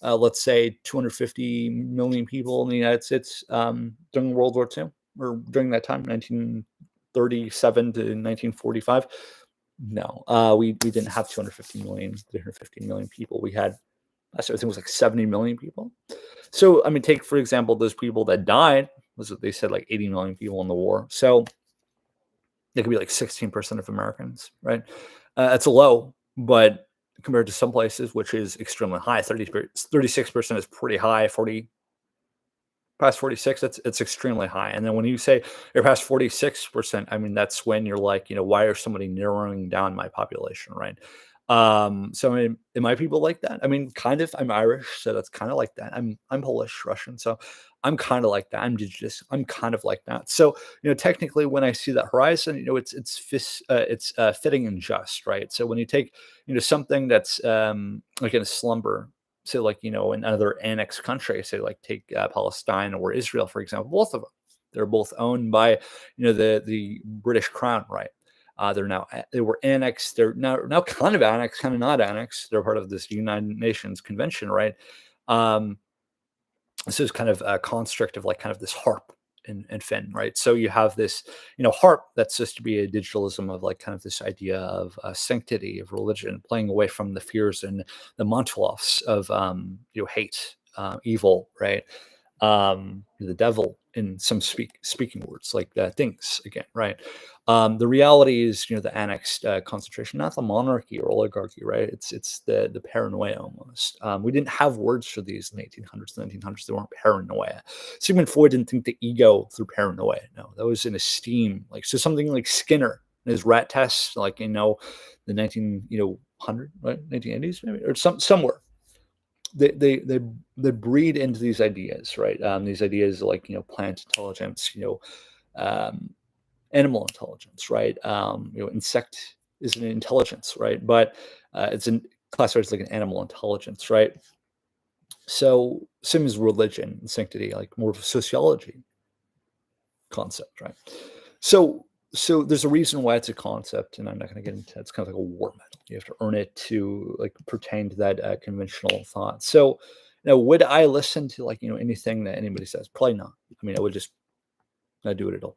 let's say, 250 million people in the United States during World War II or during that time, 1937 to 1945? No, we didn't have 350 million people. We had, I think it was like 70 million people. So, I mean, take, for example, those people that died, was what they said, like 80 million people in the war. So it could be like 16% of Americans, right? That's low, but compared to some places, which is extremely high, 36% is pretty high, 40, past 46, it's extremely high. And then when you say you're past 46%, I mean, that's when you're like, why are somebody narrowing down my population, right? So I mean, am I people like that? I mean, kind of. I'm Irish, so that's kind of like that. I'm Polish, Russian, so I'm kind of like that. I'm indigenous. I'm kind of like that. So technically, when I see that horizon, it's fitting and just, right? So when you take something that's like in a slumber, so like in another annexed country, say like take Palestine or Israel, for example, both of them, they're both owned by the British Crown, right? They were annexed. They're now kind of annexed, kind of not annexed. They're part of this United Nations convention, right? This is kind of a construct of like kind of this harp and Finn, right? So you have this, harp that's supposed to be a digitalism of like kind of this idea of sanctity of religion, playing away from the fears and the Montalovs of hate, evil, right? The devil in some speaking words like things again, right? The reality is the annexed concentration, not the monarchy or oligarchy, right? It's the paranoia almost. We didn't have words for these in the 1800s, 1900s. They weren't paranoia. Sigmund Freud didn't think the ego through paranoia. No, that was an esteem. Like, so something like Skinner and his rat tests, like the 1900, right, 1980s maybe, or somewhere. they breed into these ideas, right? These ideas like plant intelligence, um, animal intelligence, right? Insect is an intelligence, right? But it's classified as like an animal intelligence, right? So same as religion and sanctity, like more of a sociology concept, right? So so there's a reason why it's a concept, and I'm not going to get into it. It's kind of like a war medal. You have to earn it to like pertain to that conventional thought. So, would I listen to like anything that anybody says? Probably not. I mean, I would just not do it at all.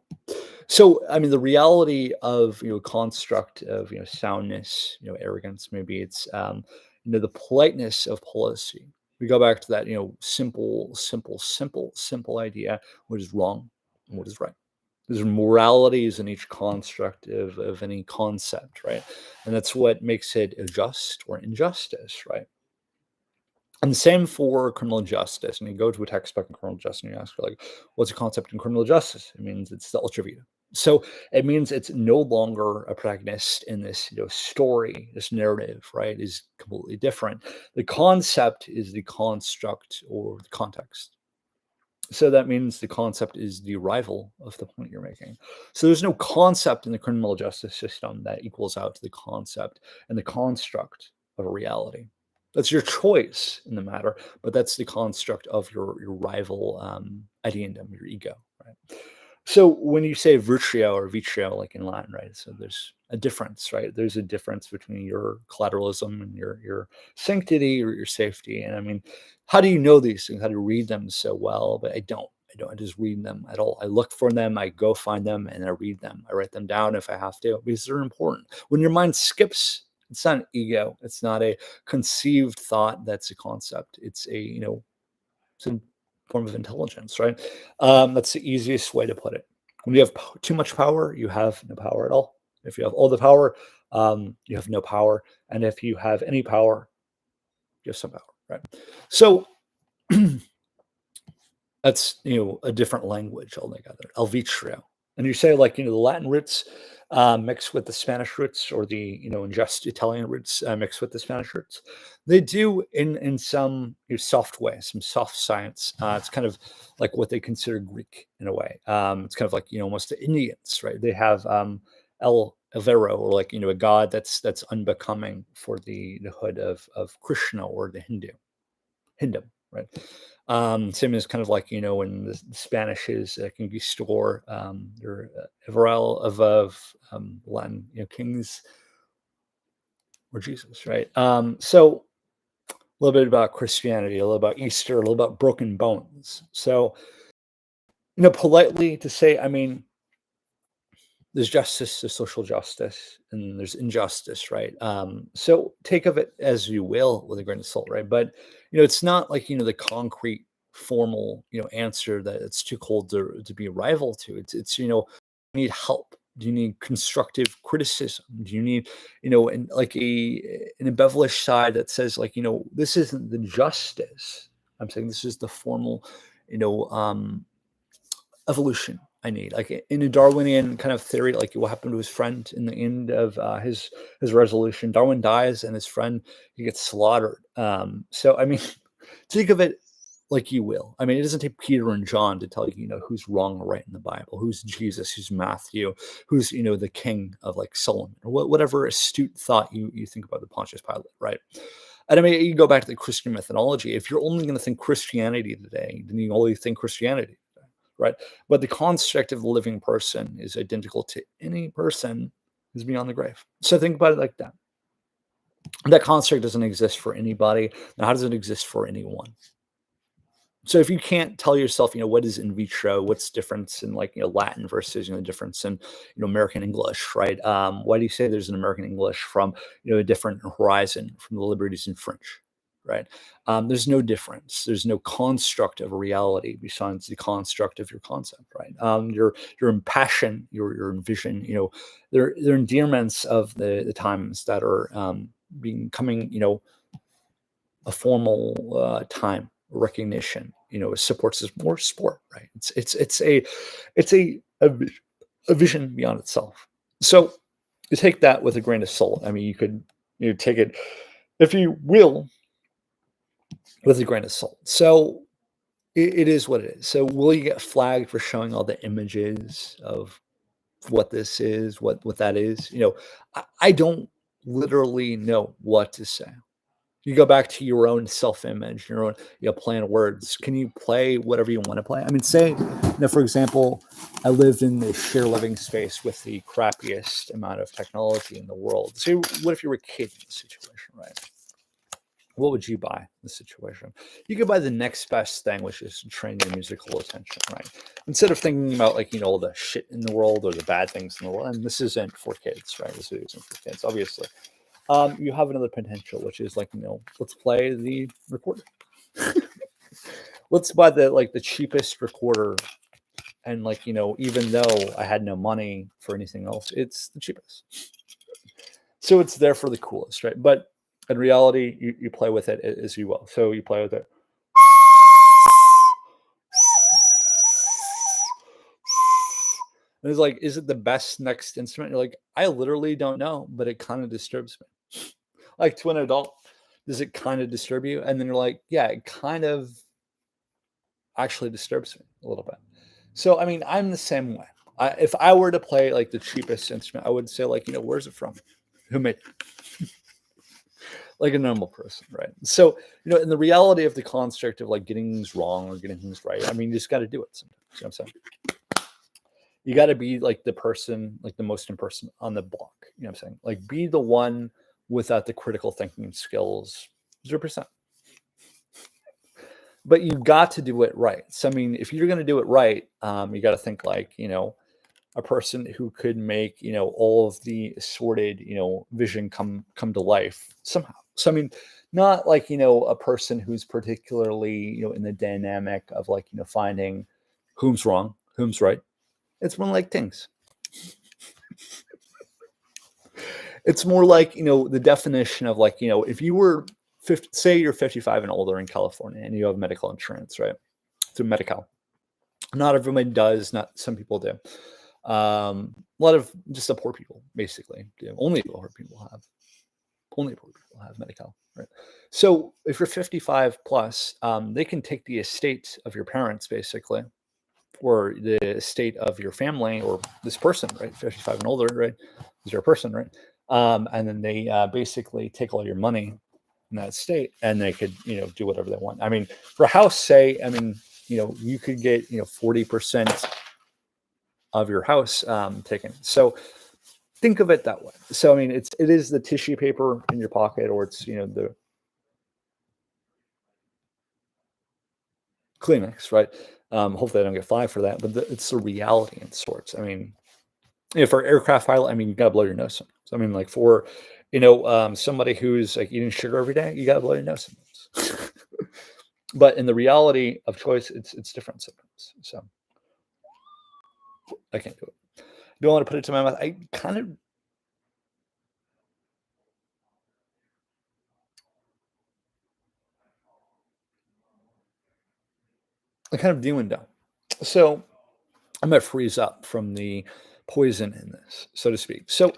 So, I mean, the reality of construct of soundness, arrogance. Maybe it's the politeness of policy. We go back to that simple idea: what is wrong and what is right. There's moralities in each construct of any concept, right? And that's what makes it a just or injustice, right? And the same for criminal justice. And you go to a textbook in criminal justice and you ask, like, what's a concept in criminal justice? It means it's the ultra vita. So it means it's no longer a protagonist in this story, this narrative, right? Is completely different. The concept is the construct or the context. So that means the concept is the rival of the point you're making. So there's no concept in the criminal justice system that equals out to the concept and the construct of a reality. That's your choice in the matter, but that's the construct of your rival ideendum, your ego, right? So when you say virtue or vitrio, like in Latin, right? So there's a difference, right? There's a difference between your collateralism and your sanctity or your safety. And I mean, how do you know these things? How do you read them so well? But I don't. I don't. I just read them at all. I look for them. I go find them, and I read them. I write them down if I have to because they're important. When your mind skips, it's not an ego. It's not a conceived thought. That's a concept. It's a it's a form of intelligence, right? That's the easiest way to put it. When you have too much power, you have no power at all. If you have all the power, you have no power. And if you have any power, you have some power, right? So that's a different language altogether. El vitrio, and you say like the Latin roots mixed with the Spanish roots, or the just Italian roots mixed with the Spanish roots. They do in some soft way, some soft science. It's kind of like what they consider Greek in a way. It's kind of like almost the Indians, right? They have El Elvero, or like a god that's unbecoming for the hood of Krishna or the Hindu, right? Same as kind of like when the Spanish is conquistador, or Everel of Latin, kings or Jesus, right? So a little bit about Christianity, a little about Easter, a little about broken bones. So politely to say, I mean, there's justice, there's social justice, and there's injustice, right? So take of it as you will with a grain of salt, right? But it's not like the concrete, formal answer that it's too cold to be a rival to. It's you need help. Do you need constructive criticism? Do you need and like an embellished side that says like this isn't the justice. I'm saying this is the formal, you know um evolution I need. Like in a Darwinian kind of theory, like what happened to his friend in the end of his resolution. Darwin dies, and his friend he gets slaughtered. So I mean, think of it like you will. I mean, it doesn't take Peter and John to tell you, who's wrong or right in the Bible, who's Jesus, who's Matthew, who's the king of like Solomon, or whatever astute thought you think about the Pontius Pilate, right? And I mean, you go back to the Christian methodology. If you're only going to think Christianity today, then you only think Christianity. Right? But the construct of the living person is identical to any person who's beyond the grave. So think about it like that. That construct doesn't exist for anybody. Now, how does it exist for anyone? So if you can't tell yourself, what is in vitro, what's difference in like Latin versus the difference in American English, right? Why do you say there's an American English from a different horizon from the liberties in French, right? There's no difference. There's no construct of a reality besides the construct of your concept, right? Your impassion, your vision, they're endearments of the times that are becoming a formal time recognition. Supports is more sport, right? It's a vision beyond itself. So you take that with a grain of salt. I mean, you could take it, if you will, with a grain of salt. So it is what it is. So will you get flagged for showing all the images of what this is, what that is? I don't literally know what to say. You go back to your own self-image, your own, play on words. Can you play whatever you want to play? I mean, say, for example, I lived in the share living space with the crappiest amount of technology in the world. So what if you were a kid in this situation, right? What would you buy in this situation? You could buy the next best thing, which is to train your musical attention, right? Instead of thinking about all the shit in the world or the bad things in the world. And this isn't for kids, right? This isn't for kids, obviously. You have another potential, which is let's play the recorder. Let's buy the cheapest recorder, and even though I had no money for anything else, it's the cheapest. So it's there for the coolest, right? But in reality, you play with it as you will. So you play with it. And it's like, is it the best next instrument? You're like, I literally don't know, but it kind of disturbs me. Like to an adult, does it kind of disturb you? And then you're like, yeah, it kind of actually disturbs me a little bit. So, I mean, I'm the same way. If I were to play the cheapest instrument, I would say where's it from? Who made it? Like a normal person, right? So, in the reality of the construct of getting things wrong or getting things right, I mean, you just got to do it sometimes. You know what I'm saying? You got to be the person, the most important person on the block. You know what I'm saying? Be the one without the critical thinking skills, 0%. But you've got to do it right. So, I mean, if you're going to do it right, you got to think a person who could make all of the assorted vision come to life somehow. So, I mean, not a person who's particularly in the dynamic of finding whom's wrong, whom's right. It's more like things. It's more the definition of if you were 50, say you're 55 and older in California and you have medical insurance, right? Through Medi-Cal. Not everyone does. Not some people do. A lot of just the poor people basically do. Only poor people have Medi-Cal, right? So if you're 55 plus, they can take the estate of your parents basically, or the estate of your family, or this person, right? 55 and older, right? Is your person, right? And then they basically take all your money in that state, and they could do whatever they want. I mean, for a house, say, I mean, you could get 40% of your house taken. So think of it that way. So I mean, it is the tissue paper in your pocket, or it's the Kleenex, right? Hopefully, I don't get flagged for that, but it's the reality in sorts. I mean, for aircraft pilot, I mean, you gotta blow your nose sometimes. I mean, for somebody who's eating sugar every day, you gotta blow your nose sometimes. But in the reality of choice, it's different sometimes. So I can't do it. Do I want to put it to my mouth? I kind of do and don't. So I'm gonna freeze up from the poison in this, so to speak. So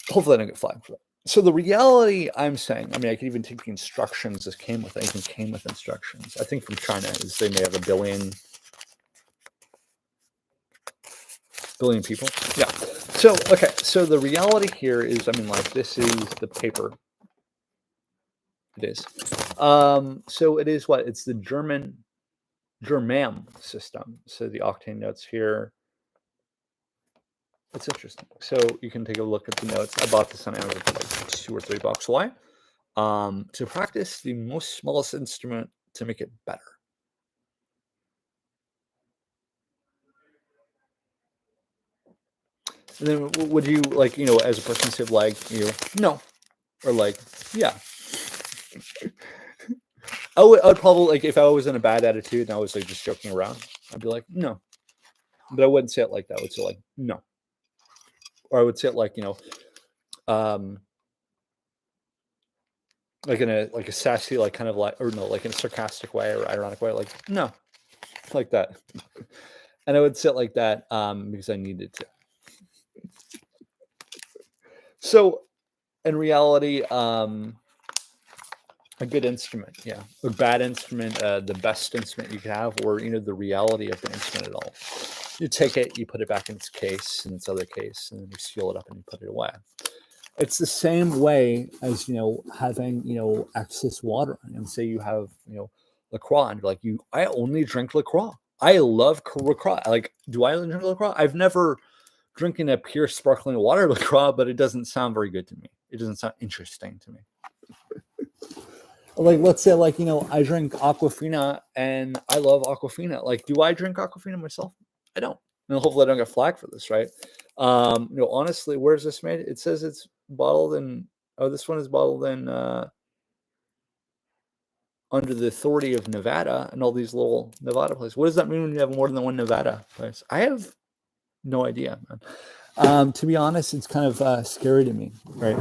hopefully I don't get flagged for that. So the reality I'm saying, I mean, I could even take the instructions this came with. It even came with instructions. I think from China is they may have a billion people. Yeah. So okay. So the reality here is, I mean, this is the paper. It is. So it is what? It's the German system. So the octane notes here. It's interesting. So you can take a look at the notes. I bought this on Amazon for $2 or $3. Why? To practice the most smallest instrument to make it better. And then would you as a person say no, or yeah? I would probably if I was in a bad attitude and I was just joking around, I'd be like no, but I wouldn't say it like that. I would say no, or I would say it um, in a sassy kind of or no, in a sarcastic way or ironic way, no, like that. And I would say it like that because I needed to. So in reality, A good instrument, yeah. A bad instrument, the best instrument you could have, or the reality of the instrument at all. You take it, you put it back in its case, in its other case, and then you seal it up and you put it away. It's the same way as having excess water, and say you have LaCroix, and like I only drink LaCroix. I love LaCroix. Like, do I only drink LaCroix? I've never drinking a pure sparkling water LaCroix, but it doesn't sound very good to me. It doesn't sound interesting to me. Like, let's say, like, I drink Aquafina and I love Aquafina. Like, do I drink Aquafina myself? I don't. And hopefully I don't get flagged for this, right? Honestly, where's this made? It says it's bottled in, this one is bottled in under the authority of Nevada and all these little Nevada places. What does that mean when you have more than one Nevada place? I have no idea, man. To be honest, it's kind of scary to me, right?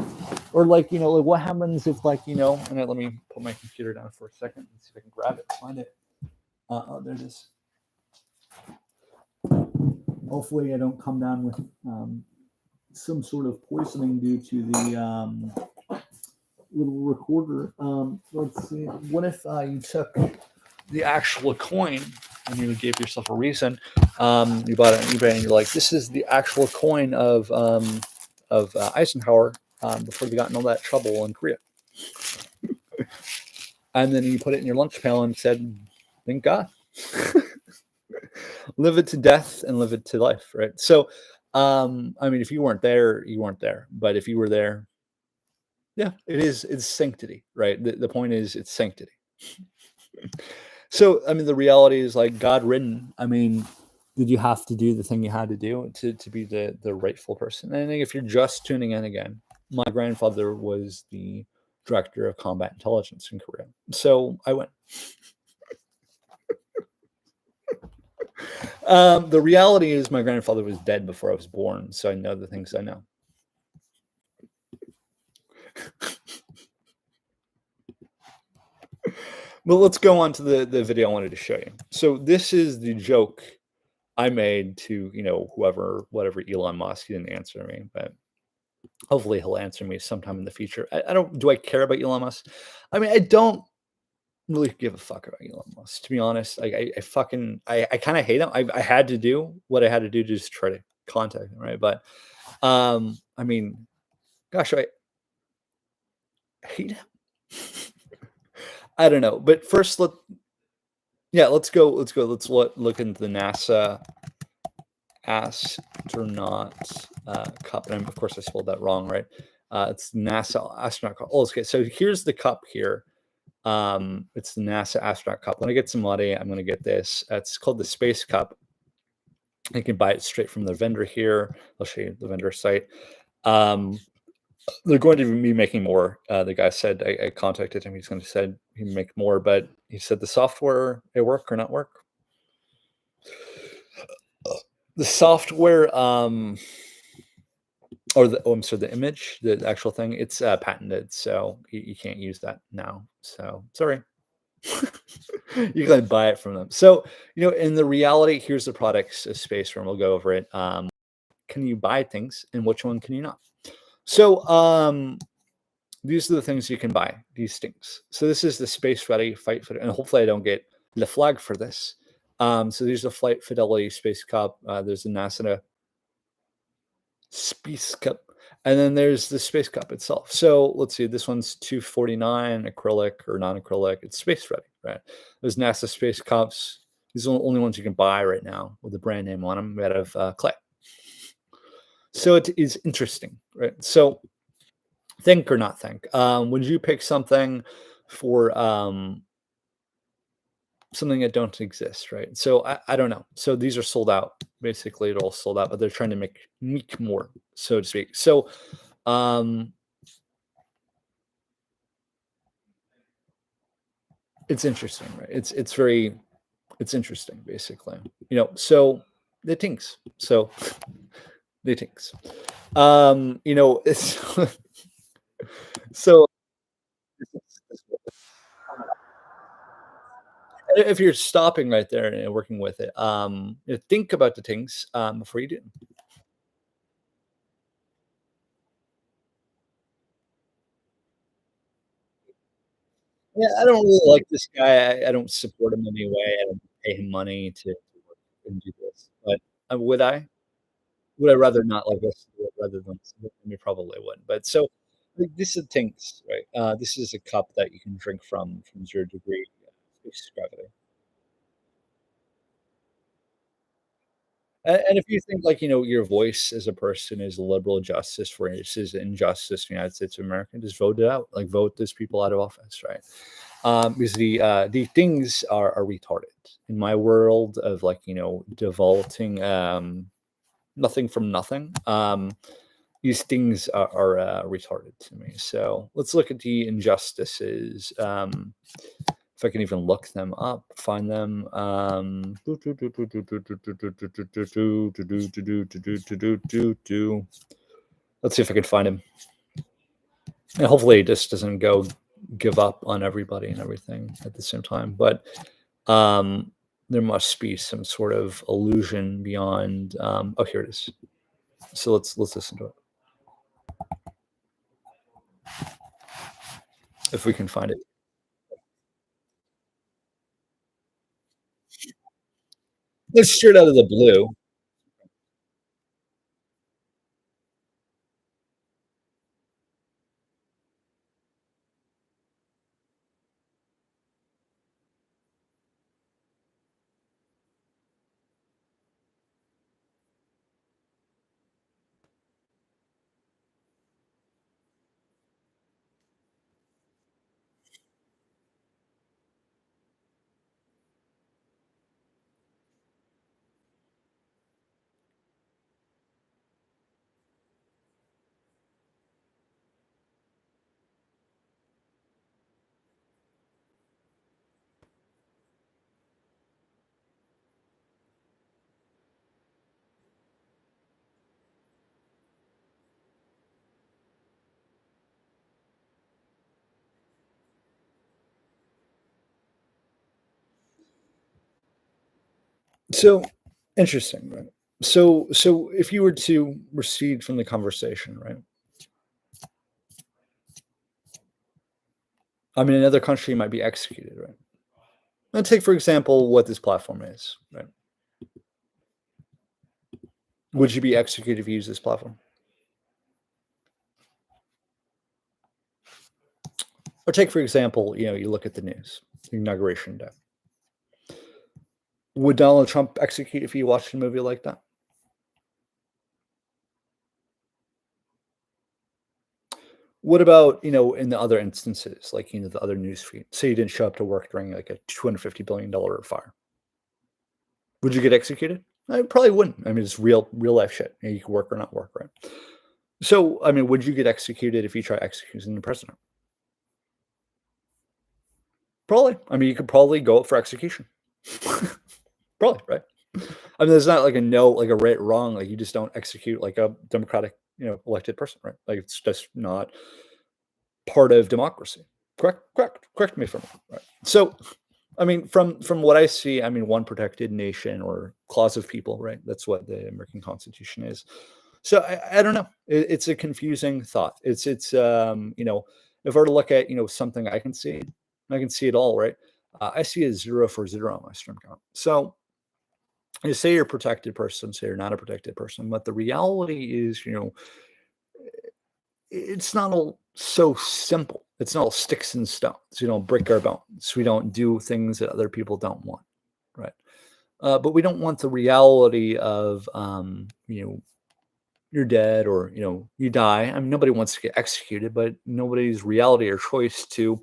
Or like, like what happens if like, and let me put my computer down for a second and see if I can grab it, find it. Oh, there it is. Hopefully I don't come down with some sort of poisoning due to the little recorder. Let's see. What if you took the actual coin and you gave yourself a reason? You bought it on eBay and you're like, this is the actual coin of Eisenhower before they got in all that trouble in Korea. And then you put it in your lunch pail and said, thank God. Live it to death and live it to life, right? So, I mean, if you weren't there, you weren't there. But if you were there, yeah, it's sanctity, right? The point is it's sanctity. So, I mean, the reality is like God ridden. I mean, did you have to do the thing you had to do to be the rightful person? And I think if you're just tuning in again, my grandfather was the director of combat intelligence in Korea. So I went. The reality is my grandfather was dead before I was born, so I know the things I know. But let's go on to the video I wanted to show you. So this is the joke I made to, whatever Elon Musk. He didn't answer me, but hopefully he'll answer me sometime in the future. Do I care about Elon Musk? I mean, I don't really give a fuck about Elon Musk, to be honest. Like, I kind of hate him. I had to do what I had to do to just try to contact him, right? But, I mean, gosh, I hate him. I don't know. But first, let's go. Let's look into the NASA astronaut cup. And of course, I spelled that wrong, right? It's NASA astronaut cup. Oh, okay. So here's the cup here. It's the NASA astronaut cup. When I get some money, I'm going to get this. It's called the Space Cup. You can buy it straight from the vendor here. I'll show you the vendor site. They're going to be making more. The guy said, I contacted him. He's going to said he'd make more, but he said the software, it work or not work. The software, I'm sorry, the image, the actual thing, it's patented, so you can't use that now. So sorry. You can buy it from them. So, in the reality, here's the products of Space Room. We'll go over it. Can you buy things and which one can you not? So, these are the things you can buy, these things. So this is the Space Ready Fight Fit, and hopefully I don't get the flag for this. So there's a Flight Fidelity Space Cup. There's the NASA Space Cup, and then there's the Space Cup itself. So let's see, this one's $249 acrylic or non-acrylic. It's Space Ready, right? There's NASA Space Cups. These are the only ones you can buy right now with the brand name on them, made out of clay. So it is interesting, right? So think or not think. Would you pick something for something that don't exist, right? So I don't know. So these are sold out. Basically, it all sold out, but they're trying to make more, so to speak. So it's interesting, right? It's interesting, basically. So the tinks. So the tinks. It's so if you're stopping right there and working with it, think about the things before you do. Yeah, I don't really like this guy. I don't support him in any way. I don't pay him money to work and do this. But, would I? Would I rather not like listen to it rather than listen to it? I mean, probably would. But so, like, this is things, right? This is a cup that you can drink from 0 degree space gravity. And if you think like, your voice as a person is liberal justice versus injustice in the United States of America, just vote it out. Like vote those people out of office, right? Because the things are retarded. In my world of like, devolving nothing from nothing, these things are retarded to me. So let's look at the injustices. If I can even look them up, find them. Let's see if I can find him. And hopefully, it just doesn't go give up on everybody and everything at the same time. But um, there must be some sort of illusion beyond. Oh, here it is. So let's listen to it if we can find it. It's straight out of the blue. So interesting, right? So if you were to recede from the conversation, right? I mean, another country might be executed, right? Let's take, for example, what this platform is, right? Would you be executed if you use this platform? Or take, for example, you look at the news, inauguration day. Would Donald Trump execute if you watched a movie like that? What about, in the other instances, like, the other news feed? Say you didn't show up to work during like a $250 billion fire. Would you get executed? I probably wouldn't. I mean, it's real life shit. You can work or not work, right? So, I mean, would you get executed if you try executing the president? Probably. I mean, you could probably go up for execution. Probably, right? I mean, there's not like a no, like a right, wrong. Like you just don't execute like a democratic, elected person, right? Like it's just not part of democracy. Correct me if I'm wrong. Right. So, I mean, from what I see, I mean, one protected nation or clause of people, right? That's what the American Constitution is. So I don't know. It's a confusing thought. If I were to look at something I can see it all, right? I see a zero for zero on my stream count. So you say you're a protected person, say you're not a protected person, but the reality is, it's not all so simple. It's not all sticks and stones, brick or bones. We don't do things that other people don't want, right? But we don't want the reality of, you're dead or, you die. I mean, nobody wants to get executed, but nobody's reality or choice to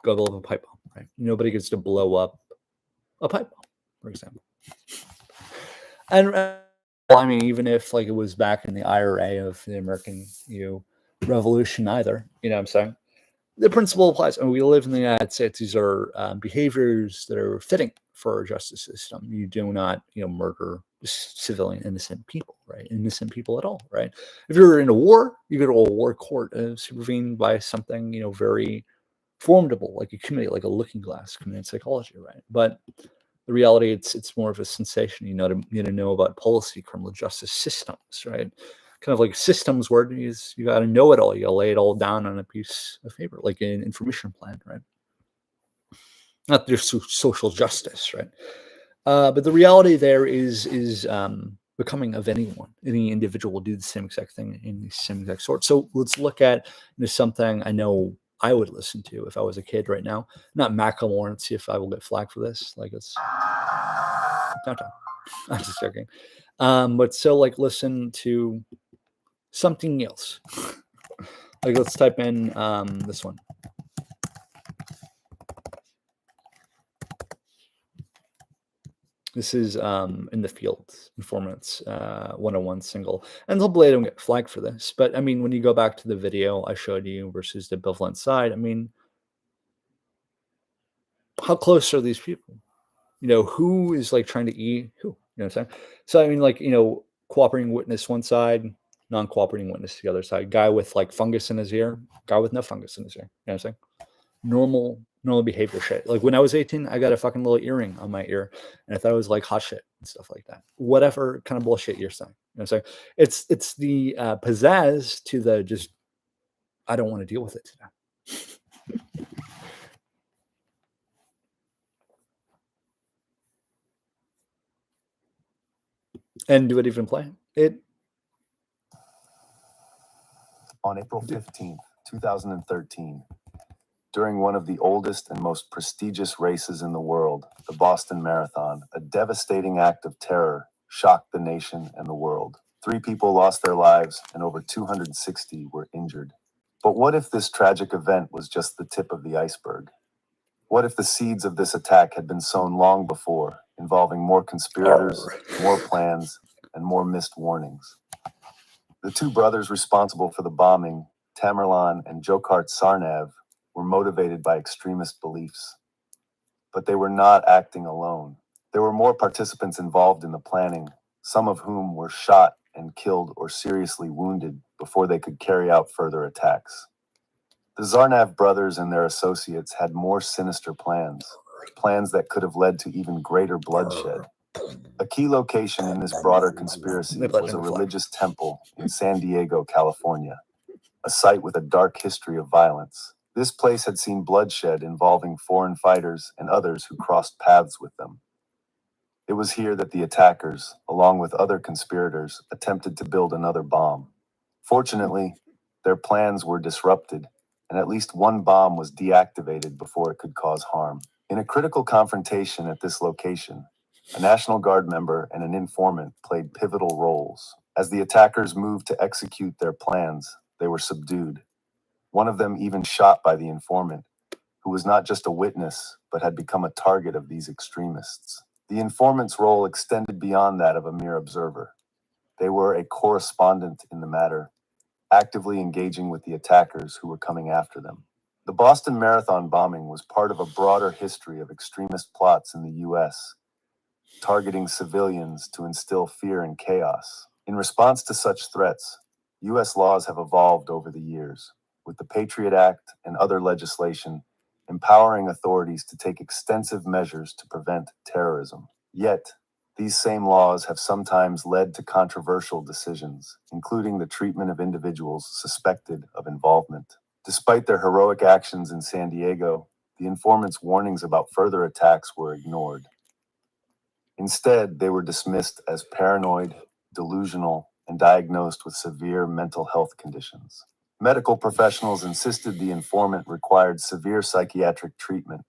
go blow up a pipe bomb, right? Nobody gets to blow up a pipe bomb, for example. And well, I mean, even if like it was back in the IRA of the American, Revolution, either, what I'm saying, the principle applies. And we live in the United States. These are behaviors that are fitting for our justice system. You do not, murder civilian innocent people, right? Innocent people at all, right? If you're in a war, you go to a war court supervened by something, very formidable, like a committee, like a looking glass committee in psychology, right? But the reality, it's more of a sensation. You know about policy, criminal justice systems, right? Kind of like systems word is you got to know it all. You got to lay it all down on a piece of paper, like an information plan, right? not their social justice, right? But the reality there is becoming of anyone. Any individual will do the same exact thing in the same exact sort. So let's look at something I know I would listen to if I was a kid right now. Not Macklemore, and see if I will get flagged for this. Like it's downtown. I'm just joking. But so like listen to something else. Like let's type in this one. This is in the field informants 101 single, and hopefully I don't get flagged for this. But I mean, when you go back to the video I showed you versus the ambivalent side, I mean, how close are these people? You know, who is like trying to eat who? You know what I'm saying? So I mean, like cooperating witness one side, non-cooperating witness the other side. Guy with like fungus in his ear, guy with no fungus in his ear. You know what I'm saying? Normal behavior shit. Like when I was 18, I got a fucking little earring on my ear, and I thought it was like hot shit and stuff like that. Whatever kind of bullshit you're saying. You know what I'm saying? It's the pizzazz to the just I don't want to deal with it today. And do it even play? It On April 15th, 2013, during one of the oldest and most prestigious races in the world, the Boston Marathon, a devastating act of terror shocked the nation and the world. 3 people lost their lives and over 260 were injured. But what if this tragic event was just the tip of the iceberg? What if the seeds of this attack had been sown long before, involving more conspirators, more plans, and more missed warnings? The 2 brothers responsible for the bombing, Tamerlan and Dzhokhar Tsarnaev, were motivated by extremist beliefs. But they were not acting alone. There were more participants involved in the planning, some of whom were shot and killed or seriously wounded before they could carry out further attacks. The Tsarnaev brothers and their associates had more sinister plans that could have led to even greater bloodshed. A key location in this broader conspiracy was a religious temple in San Diego, California, a site with a dark history of violence. This place had seen bloodshed involving foreign fighters and others who crossed paths with them. It was here that the attackers, along with other conspirators, attempted to build another bomb. Fortunately, their plans were disrupted, and at least one bomb was deactivated before it could cause harm. In a critical confrontation at this location, a National Guard member and an informant played pivotal roles. As the attackers moved to execute their plans, they were subdued. One of them even shot by the informant, who was not just a witness, but had become a target of these extremists. The informant's role extended beyond that of a mere observer. They were a correspondent in the matter, actively engaging with the attackers who were coming after them. The Boston Marathon bombing was part of a broader history of extremist plots in the U.S., targeting civilians to instill fear and chaos. In response to such threats, U.S. laws have evolved over the years, with the Patriot Act and other legislation empowering authorities to take extensive measures to prevent terrorism. Yet, these same laws have sometimes led to controversial decisions, including the treatment of individuals suspected of involvement. Despite their heroic actions in San Diego, the informant's warnings about further attacks were ignored. Instead, they were dismissed as paranoid, delusional, and diagnosed with severe mental health conditions. Medical professionals insisted the informant required severe psychiatric treatment,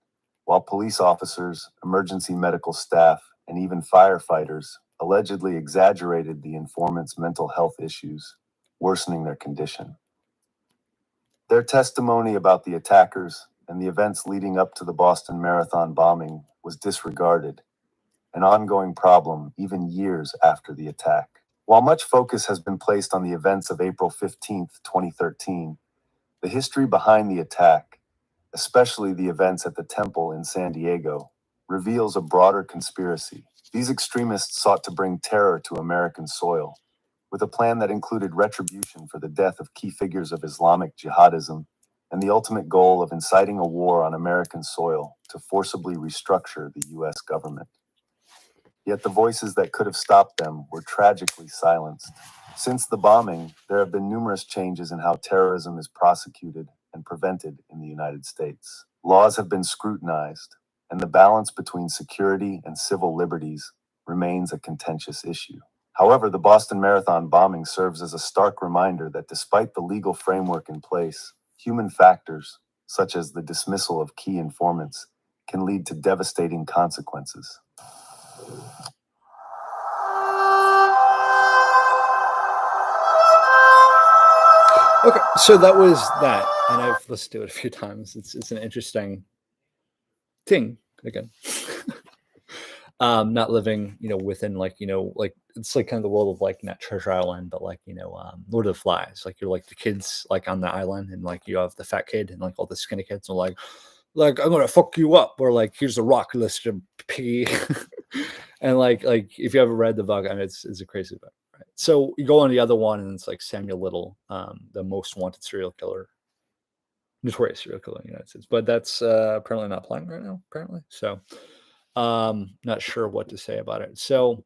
while police officers, emergency medical staff, and even firefighters allegedly exaggerated the informant's mental health issues, worsening their condition. Their testimony about the attackers and the events leading up to the Boston Marathon bombing was disregarded, an ongoing problem even years after the attack. While much focus has been placed on the events of April 15, 2013, the history behind the attack, especially the events at the temple in San Diego, reveals a broader conspiracy. These extremists sought to bring terror to American soil, with a plan that included retribution for the death of key figures of Islamic jihadism and the ultimate goal of inciting a war on American soil to forcibly restructure the U.S. government. Yet the voices that could have stopped them were tragically silenced. Since the bombing, there have been numerous changes in how terrorism is prosecuted and prevented in the United States. Laws have been scrutinized, and the balance between security and civil liberties remains a contentious issue. However, the Boston Marathon bombing serves as a stark reminder that despite the legal framework in place, human factors, such as the dismissal of key informants, can lead to devastating consequences. Okay, so that was that, and I've listened to it a few times. It's an interesting thing again. Not living, within like, like it's like kind of the world of like not Treasure Island, but like, Lord of the Flies. Like you're like the kids like on the island, and like you have the fat kid and like all the skinny kids are like I'm gonna fuck you up, or like here's a rock list of pee. And like if you haven't read the book, I mean it's a crazy book. Right. So you go on the other one, and it's like Samuel Little, the most wanted serial killer, notorious serial killer in the United States. But that's apparently not playing right now, apparently. So not sure what to say about it. So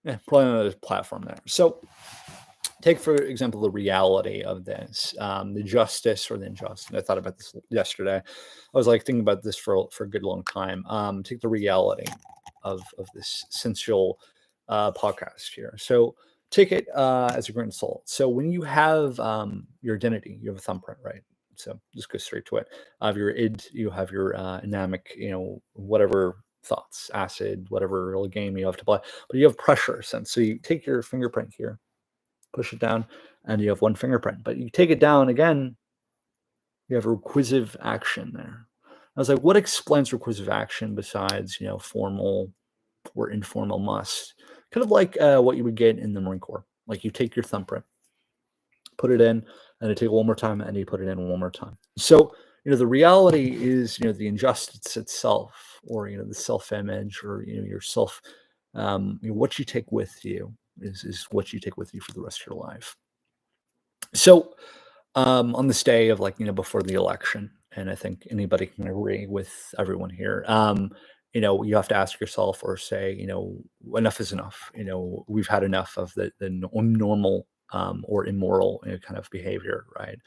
yeah, probably another platform there. So take, for example, the reality of this, the justice or the injustice. I thought about this yesterday. I was like thinking about this for a good long time. Take the reality of this essential podcast here. So take it as a grain of salt. So when you have your identity, you have a thumbprint, right? So just go straight to it. Of your id, you have your anamic, whatever thoughts, acid, whatever little game you have to play. But you have pressure sense. So you take your fingerprint here, push it down, and you have one fingerprint. But you take it down again, you have a requisive action there. I was like, what explains requisive action besides, formal or informal must? Kind of like what you would get in the Marine Corps. Like you take your thumbprint, put it in, and you take it one more time, and you put it in one more time. So, the reality is, the injustice itself, or, the self-image, or, your self, what you take with you is what you take with you for the rest of your life. So, on this day of like, before the election, and I think anybody can agree with everyone here, you have to ask yourself or say, enough is enough. We've had enough of the normal or immoral kind of behavior, right?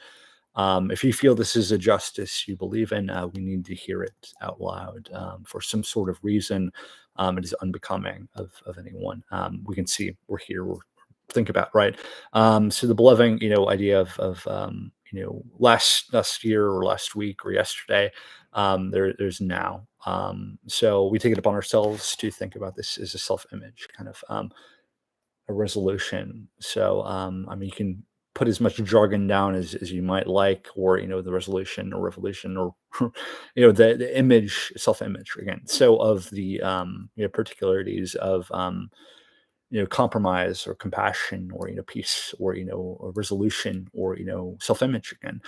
If you feel this is a justice you believe in, we need to hear it out loud for some sort of reason. It is unbecoming of anyone. We can see we're here. Think about, right? So the beloved, idea of last year or last week or yesterday, there's now. So we take it upon ourselves to think about this as a self-image kind of a resolution. So you can put as much jargon down as you might like, or the resolution or revolution, or the image, self-image again. So of the particularities of compromise or compassion, or peace, or a resolution, or self-image again.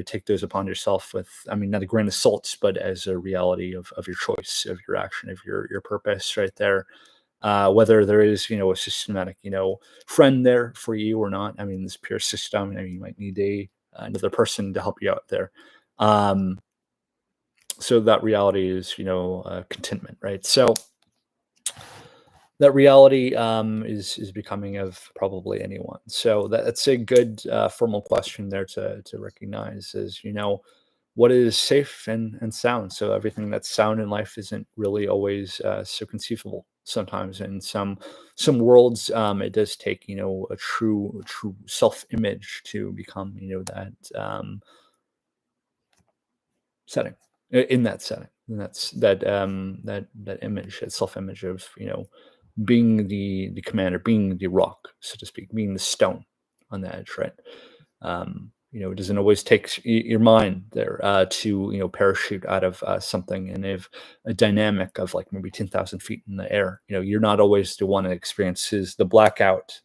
Take those upon yourself with, not a grain of salt, but as a reality of your choice, of your action, of your purpose right there. Whether there is a systematic friend there for you or not. This pure system, you might need another person to help you out there. So that reality is contentment, right? So that reality is becoming of probably anyone. So that's a good formal question there to recognize is, what is safe and sound. So everything that's sound in life isn't really always so conceivable. Sometimes in some worlds, it does take a true self-image to become that setting, in that setting, and that's that image, that self-image of being the commander, being the rock, so to speak, being the stone on the edge, right? It doesn't always take your mind there to parachute out of something, and if a dynamic of like maybe 10,000 feet in the air, you're not always the one that experiences the blackout.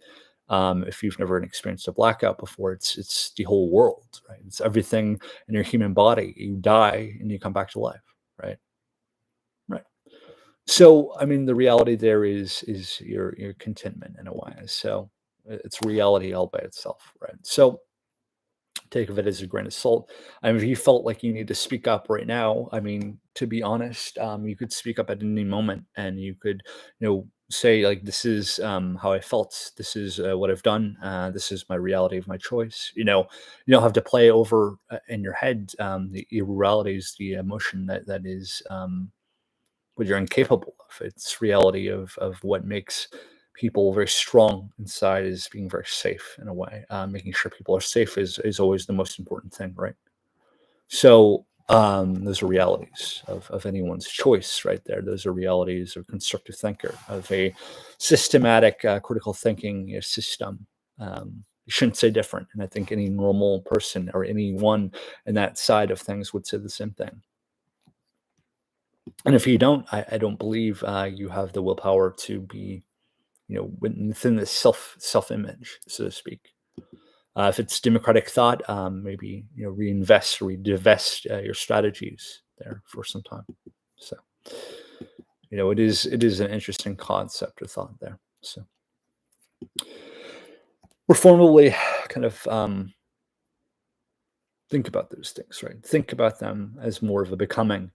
If you've never experienced a blackout before, it's the whole world, right? It's everything in your human body. You die and you come back to life, right? Right. So, the reality there is your contentment in a way. So, it's reality all by itself, right? So, take of it as a grain of salt. I mean, if you felt like you need to speak up right now, I mean, to be honest, you could speak up at any moment, and you could, say like, "This is how I felt. This is what I've done. This is my reality of my choice." You don't have to play over in your head the irrealities, the emotion that is what you're incapable of. It's reality of what makes people very strong inside is being very safe in a way. Making sure people are safe is always the most important thing, right? So those are realities of anyone's choice right there. Those are realities of a constructive thinker, of a systematic critical thinking system. You shouldn't say different. And I think any normal person or anyone in that side of things would say the same thing. And if you don't, I don't believe you have the willpower to be, within the self image, so to speak. If it's democratic thought, maybe reinvest or redivest your strategies there for some time. So it is an interesting concept or thought there. So we're formally kind of think about those things, right? Think about them as more of a becoming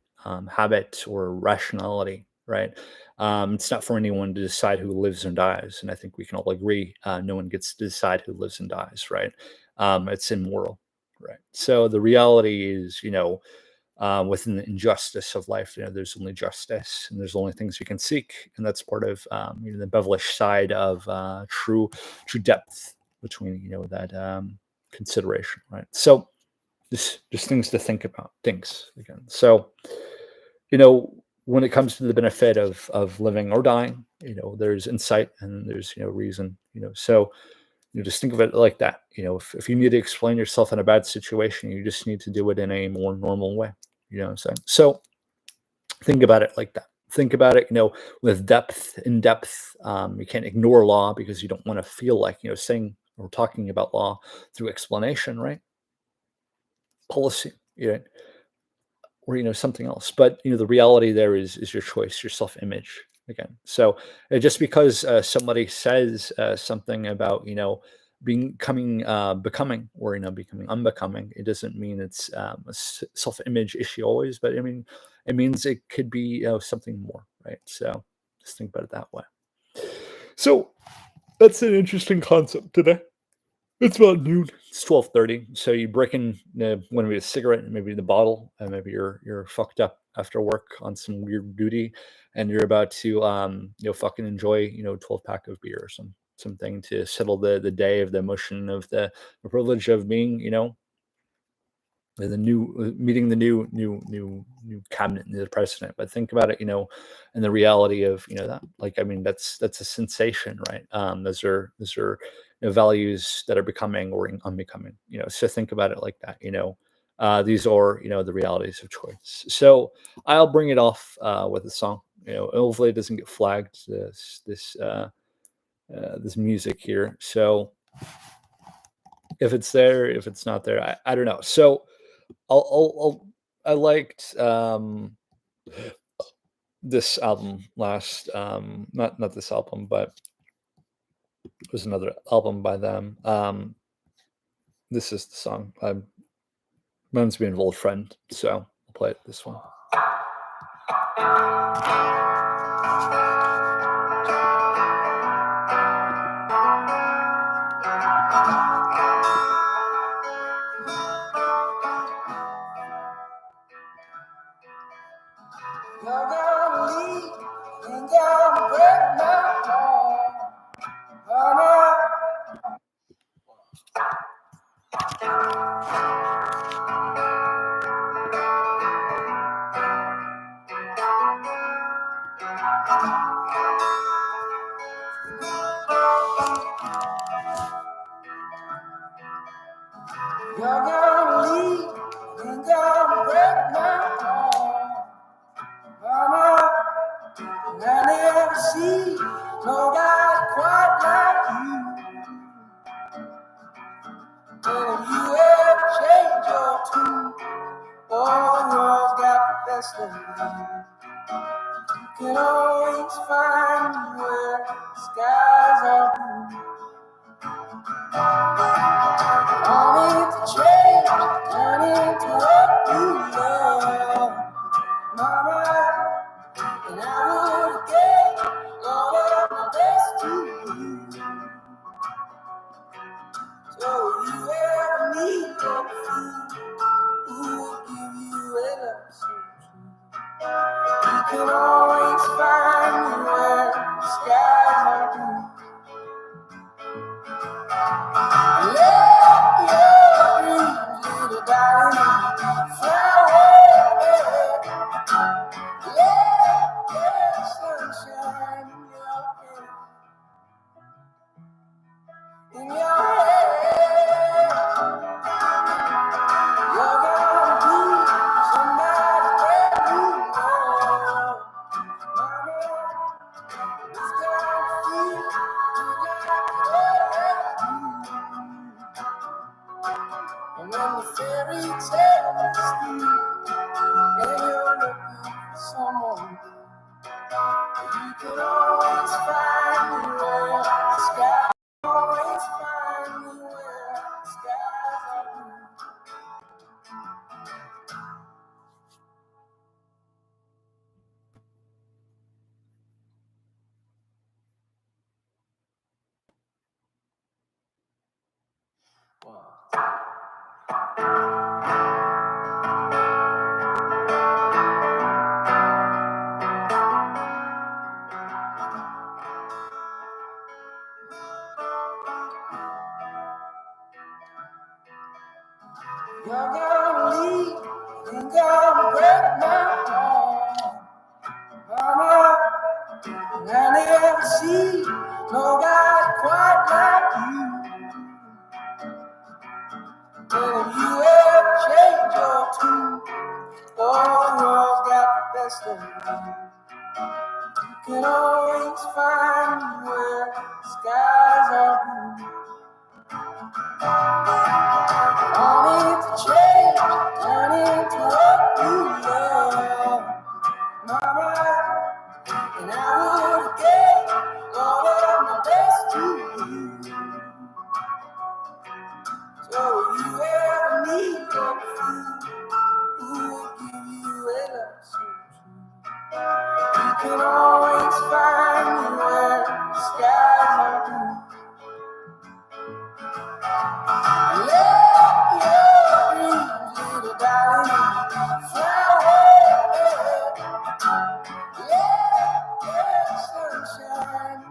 habit or rationality, right? It's not for anyone to decide who lives and dies, and I think we can all agree no one gets to decide who lives and dies, right? It's immoral, right? So the reality is, within the injustice of life, there's only justice, and there's only things you can seek, and that's part of the Bevelish side of true depth between that consideration, right? So just things to think about, things again. So when it comes to the benefit of living or dying, there's insight and there's reason, so just think of it like that. If you need to explain yourself in a bad situation, you just need to do it in a more normal way. You know what I'm saying? So think about it like that. Think about it, with depth, in depth. You can't ignore law because you don't want to feel like, saying or talking about law through explanation, right? Policy, or something else. But the reality there is your choice, your self-image again. So just because somebody says something about becoming or becoming unbecoming, it doesn't mean it's a self-image issue always. But I mean, it means it could be something more, right? So just think about it that way. So that's an interesting concept today. It's about noon. It's 12:30. So you break in maybe a cigarette, maybe the bottle, and maybe you're fucked up after work on some weird duty, and you're about to fucking enjoy 12 pack of beer or something to settle the day of the emotion of the privilege of being the new meeting the new cabinet, the president. But think about it, and the reality of that. Like, I mean, that's a sensation, right? Those are values that are becoming or unbecoming. So think about it like that. These are the realities of choice. So I'll bring it off with a song. Hopefully it doesn't get flagged. This music here. So if it's there, if it's not there, I don't know. So I liked this album last, not this album, but it was another album by them. This is the song. Reminds me of an old friend, so I'll play it. This one. You're gonna leave and gonna break my heart. You're gonna leave and gonna break my heart. Mama, I never see nobody quite like you. And if you ever change your tune, all the world's got the best of you. You can always find me where the skies are blue. I need to change. And when the fairy tale is through, and you're looking for someone, you can always find me where the sky. Always find me where the skies are blue. You're gonna leave and gonna break my heart, mama. And I never see nobody quite like you. And if you ever change your tune, oh, the world's got the best of me. You can always find me where the skies are blue. I need to change, I need to love you, love, mama. And I would give all of my best to you. So if you ever need your food, who will give you a love so true? You can always find me where the skies are blue. Let your dreams, little darling, fly away. Let the sunshine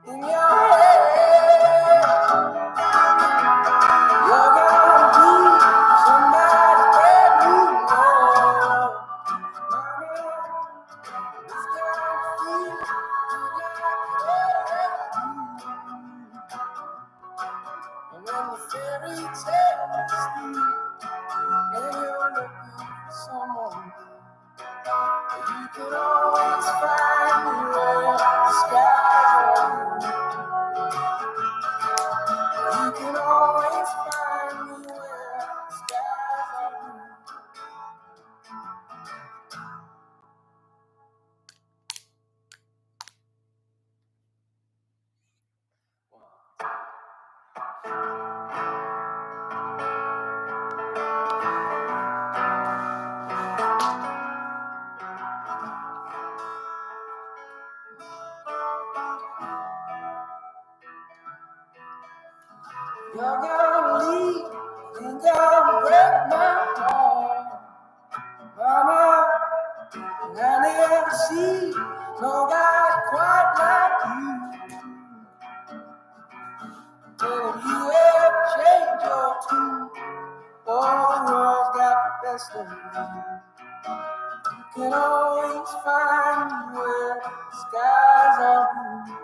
in your head. You're gonna be somebody brand new, love. Mama, it's gonna feel and when the fairy tale is through, and you're looking for someone, you can always find me where the skies are blue. You can always find me where the skies are blue. You're gonna leave and gonna break my heart, mama. And I never see nobody quite like you. And if you ever change your tune, oh, the world's got the best of me. You can always find me where the skies are blue.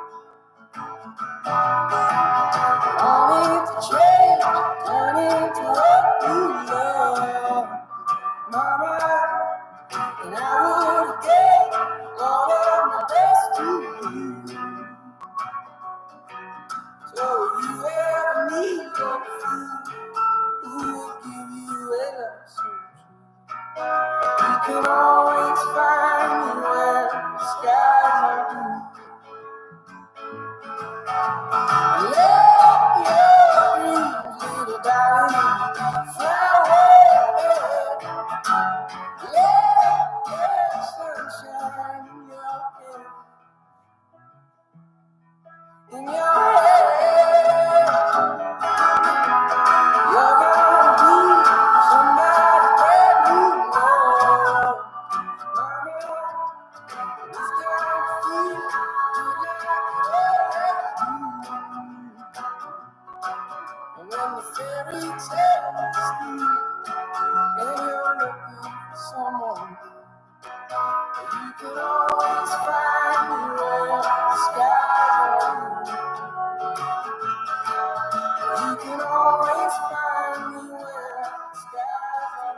I need to change, I need to love you, love, mama. And I would give all of my best to you. So if you ever need your food, who will give you a love so true? You can always find me where the skies are blue. Let your dreams, little darling, fly away. Let the sunshine in your head. You're gonna be somebody brand new, love. Mama, it's gonna feel and when the fairy tale is through, and you're looking for someone, you can always find me where the skies are blue. You can always find me where the skies are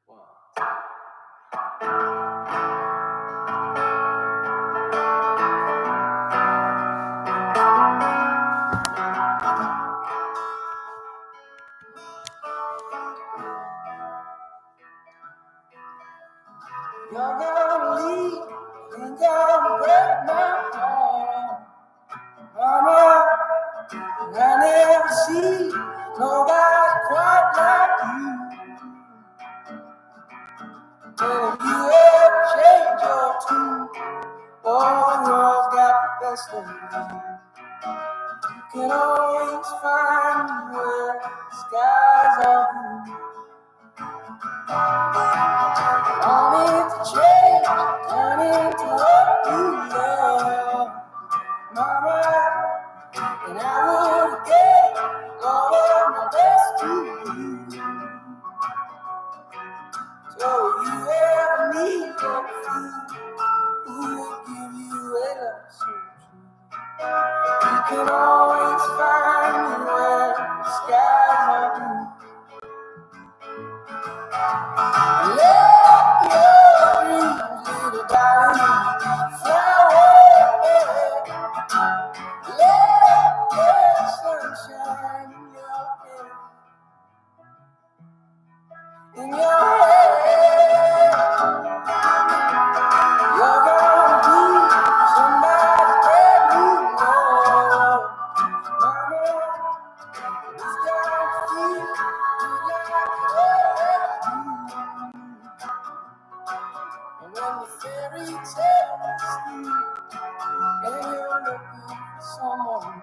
blue. You're gonna leave and gonna break my heart. Mama, I never see nobody quite like you. And if you ever change your tune, all the world's got the best of you. You can always find me where the skies are blue. Wanting to change, turning to what you love, Mama, and I would give all of my best to you. So if you ever need your food, who will give you a love so true? You can always find me where the skies are blue. Let your dreams, little darling, fly away. Let the sunshine in your head. You're gonna be somebody brand new. Mama, it's gonna feel like and when the fairy tales through and you're looking for someone,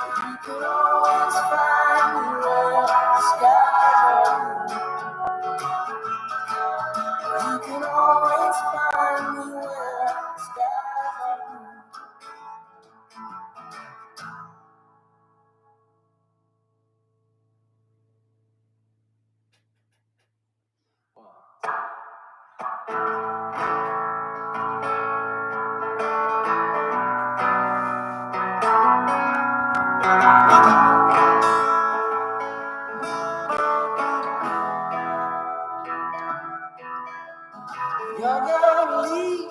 you can always find me where the skies are blue. You can always find me where the skies are blue. You're gonna leave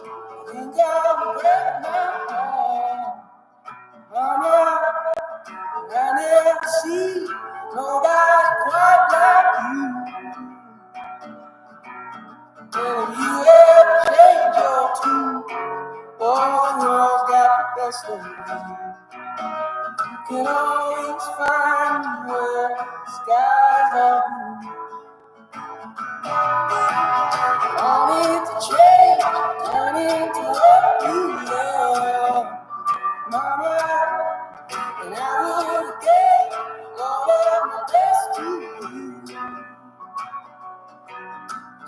and gonna break my heart. Mama, I never see nobody quite like you. And if you ever change your tune, all the world's got the best of you. You can always find me where the skies are blue. Wanting to change, turning to what you love, Mama, and I would give all of my best to you.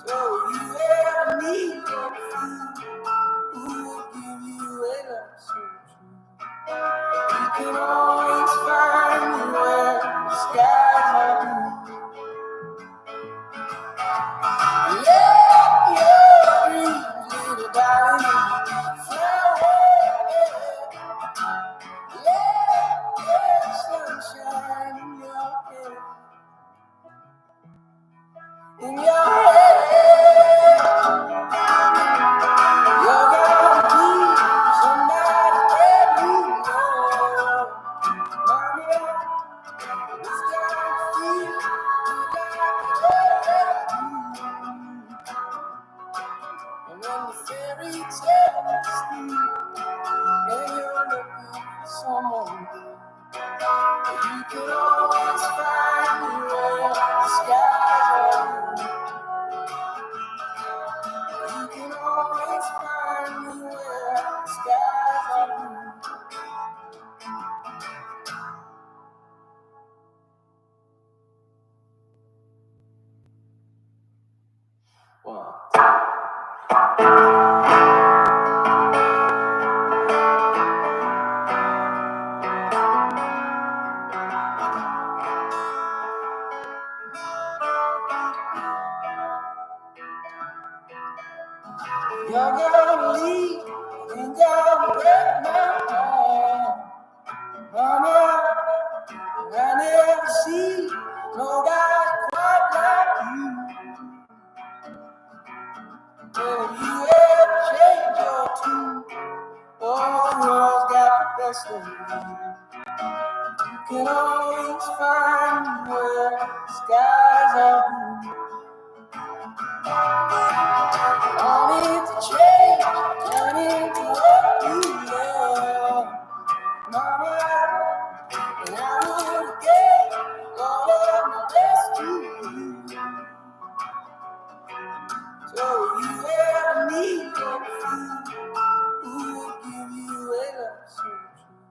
So if you ever need your food, who will give you a love so true? You can always find me where the skies are blue. Let your dreams, little darling, fly away. Let the sunshine in your head. You're gonna be somebody brand new. Mama, it's gonna feel like and when the fairy tales through and you're looking for someone, you can always find me where the skies are blue. You can always find me where the skies are blue. Wow. You're gonna leave and gonna break my heart. Mama, I never see nobody quite like you. And if you ever change your tune, all the world's got the best of you. You can always find me where the skies are blue. one who will give you a love so true.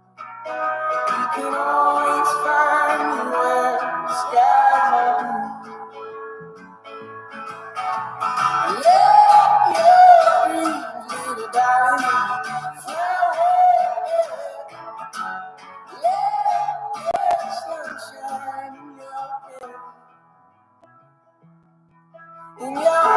You can always find me where the skies are blue. Let your dreams, little darling, fly away. Let the sunshine in your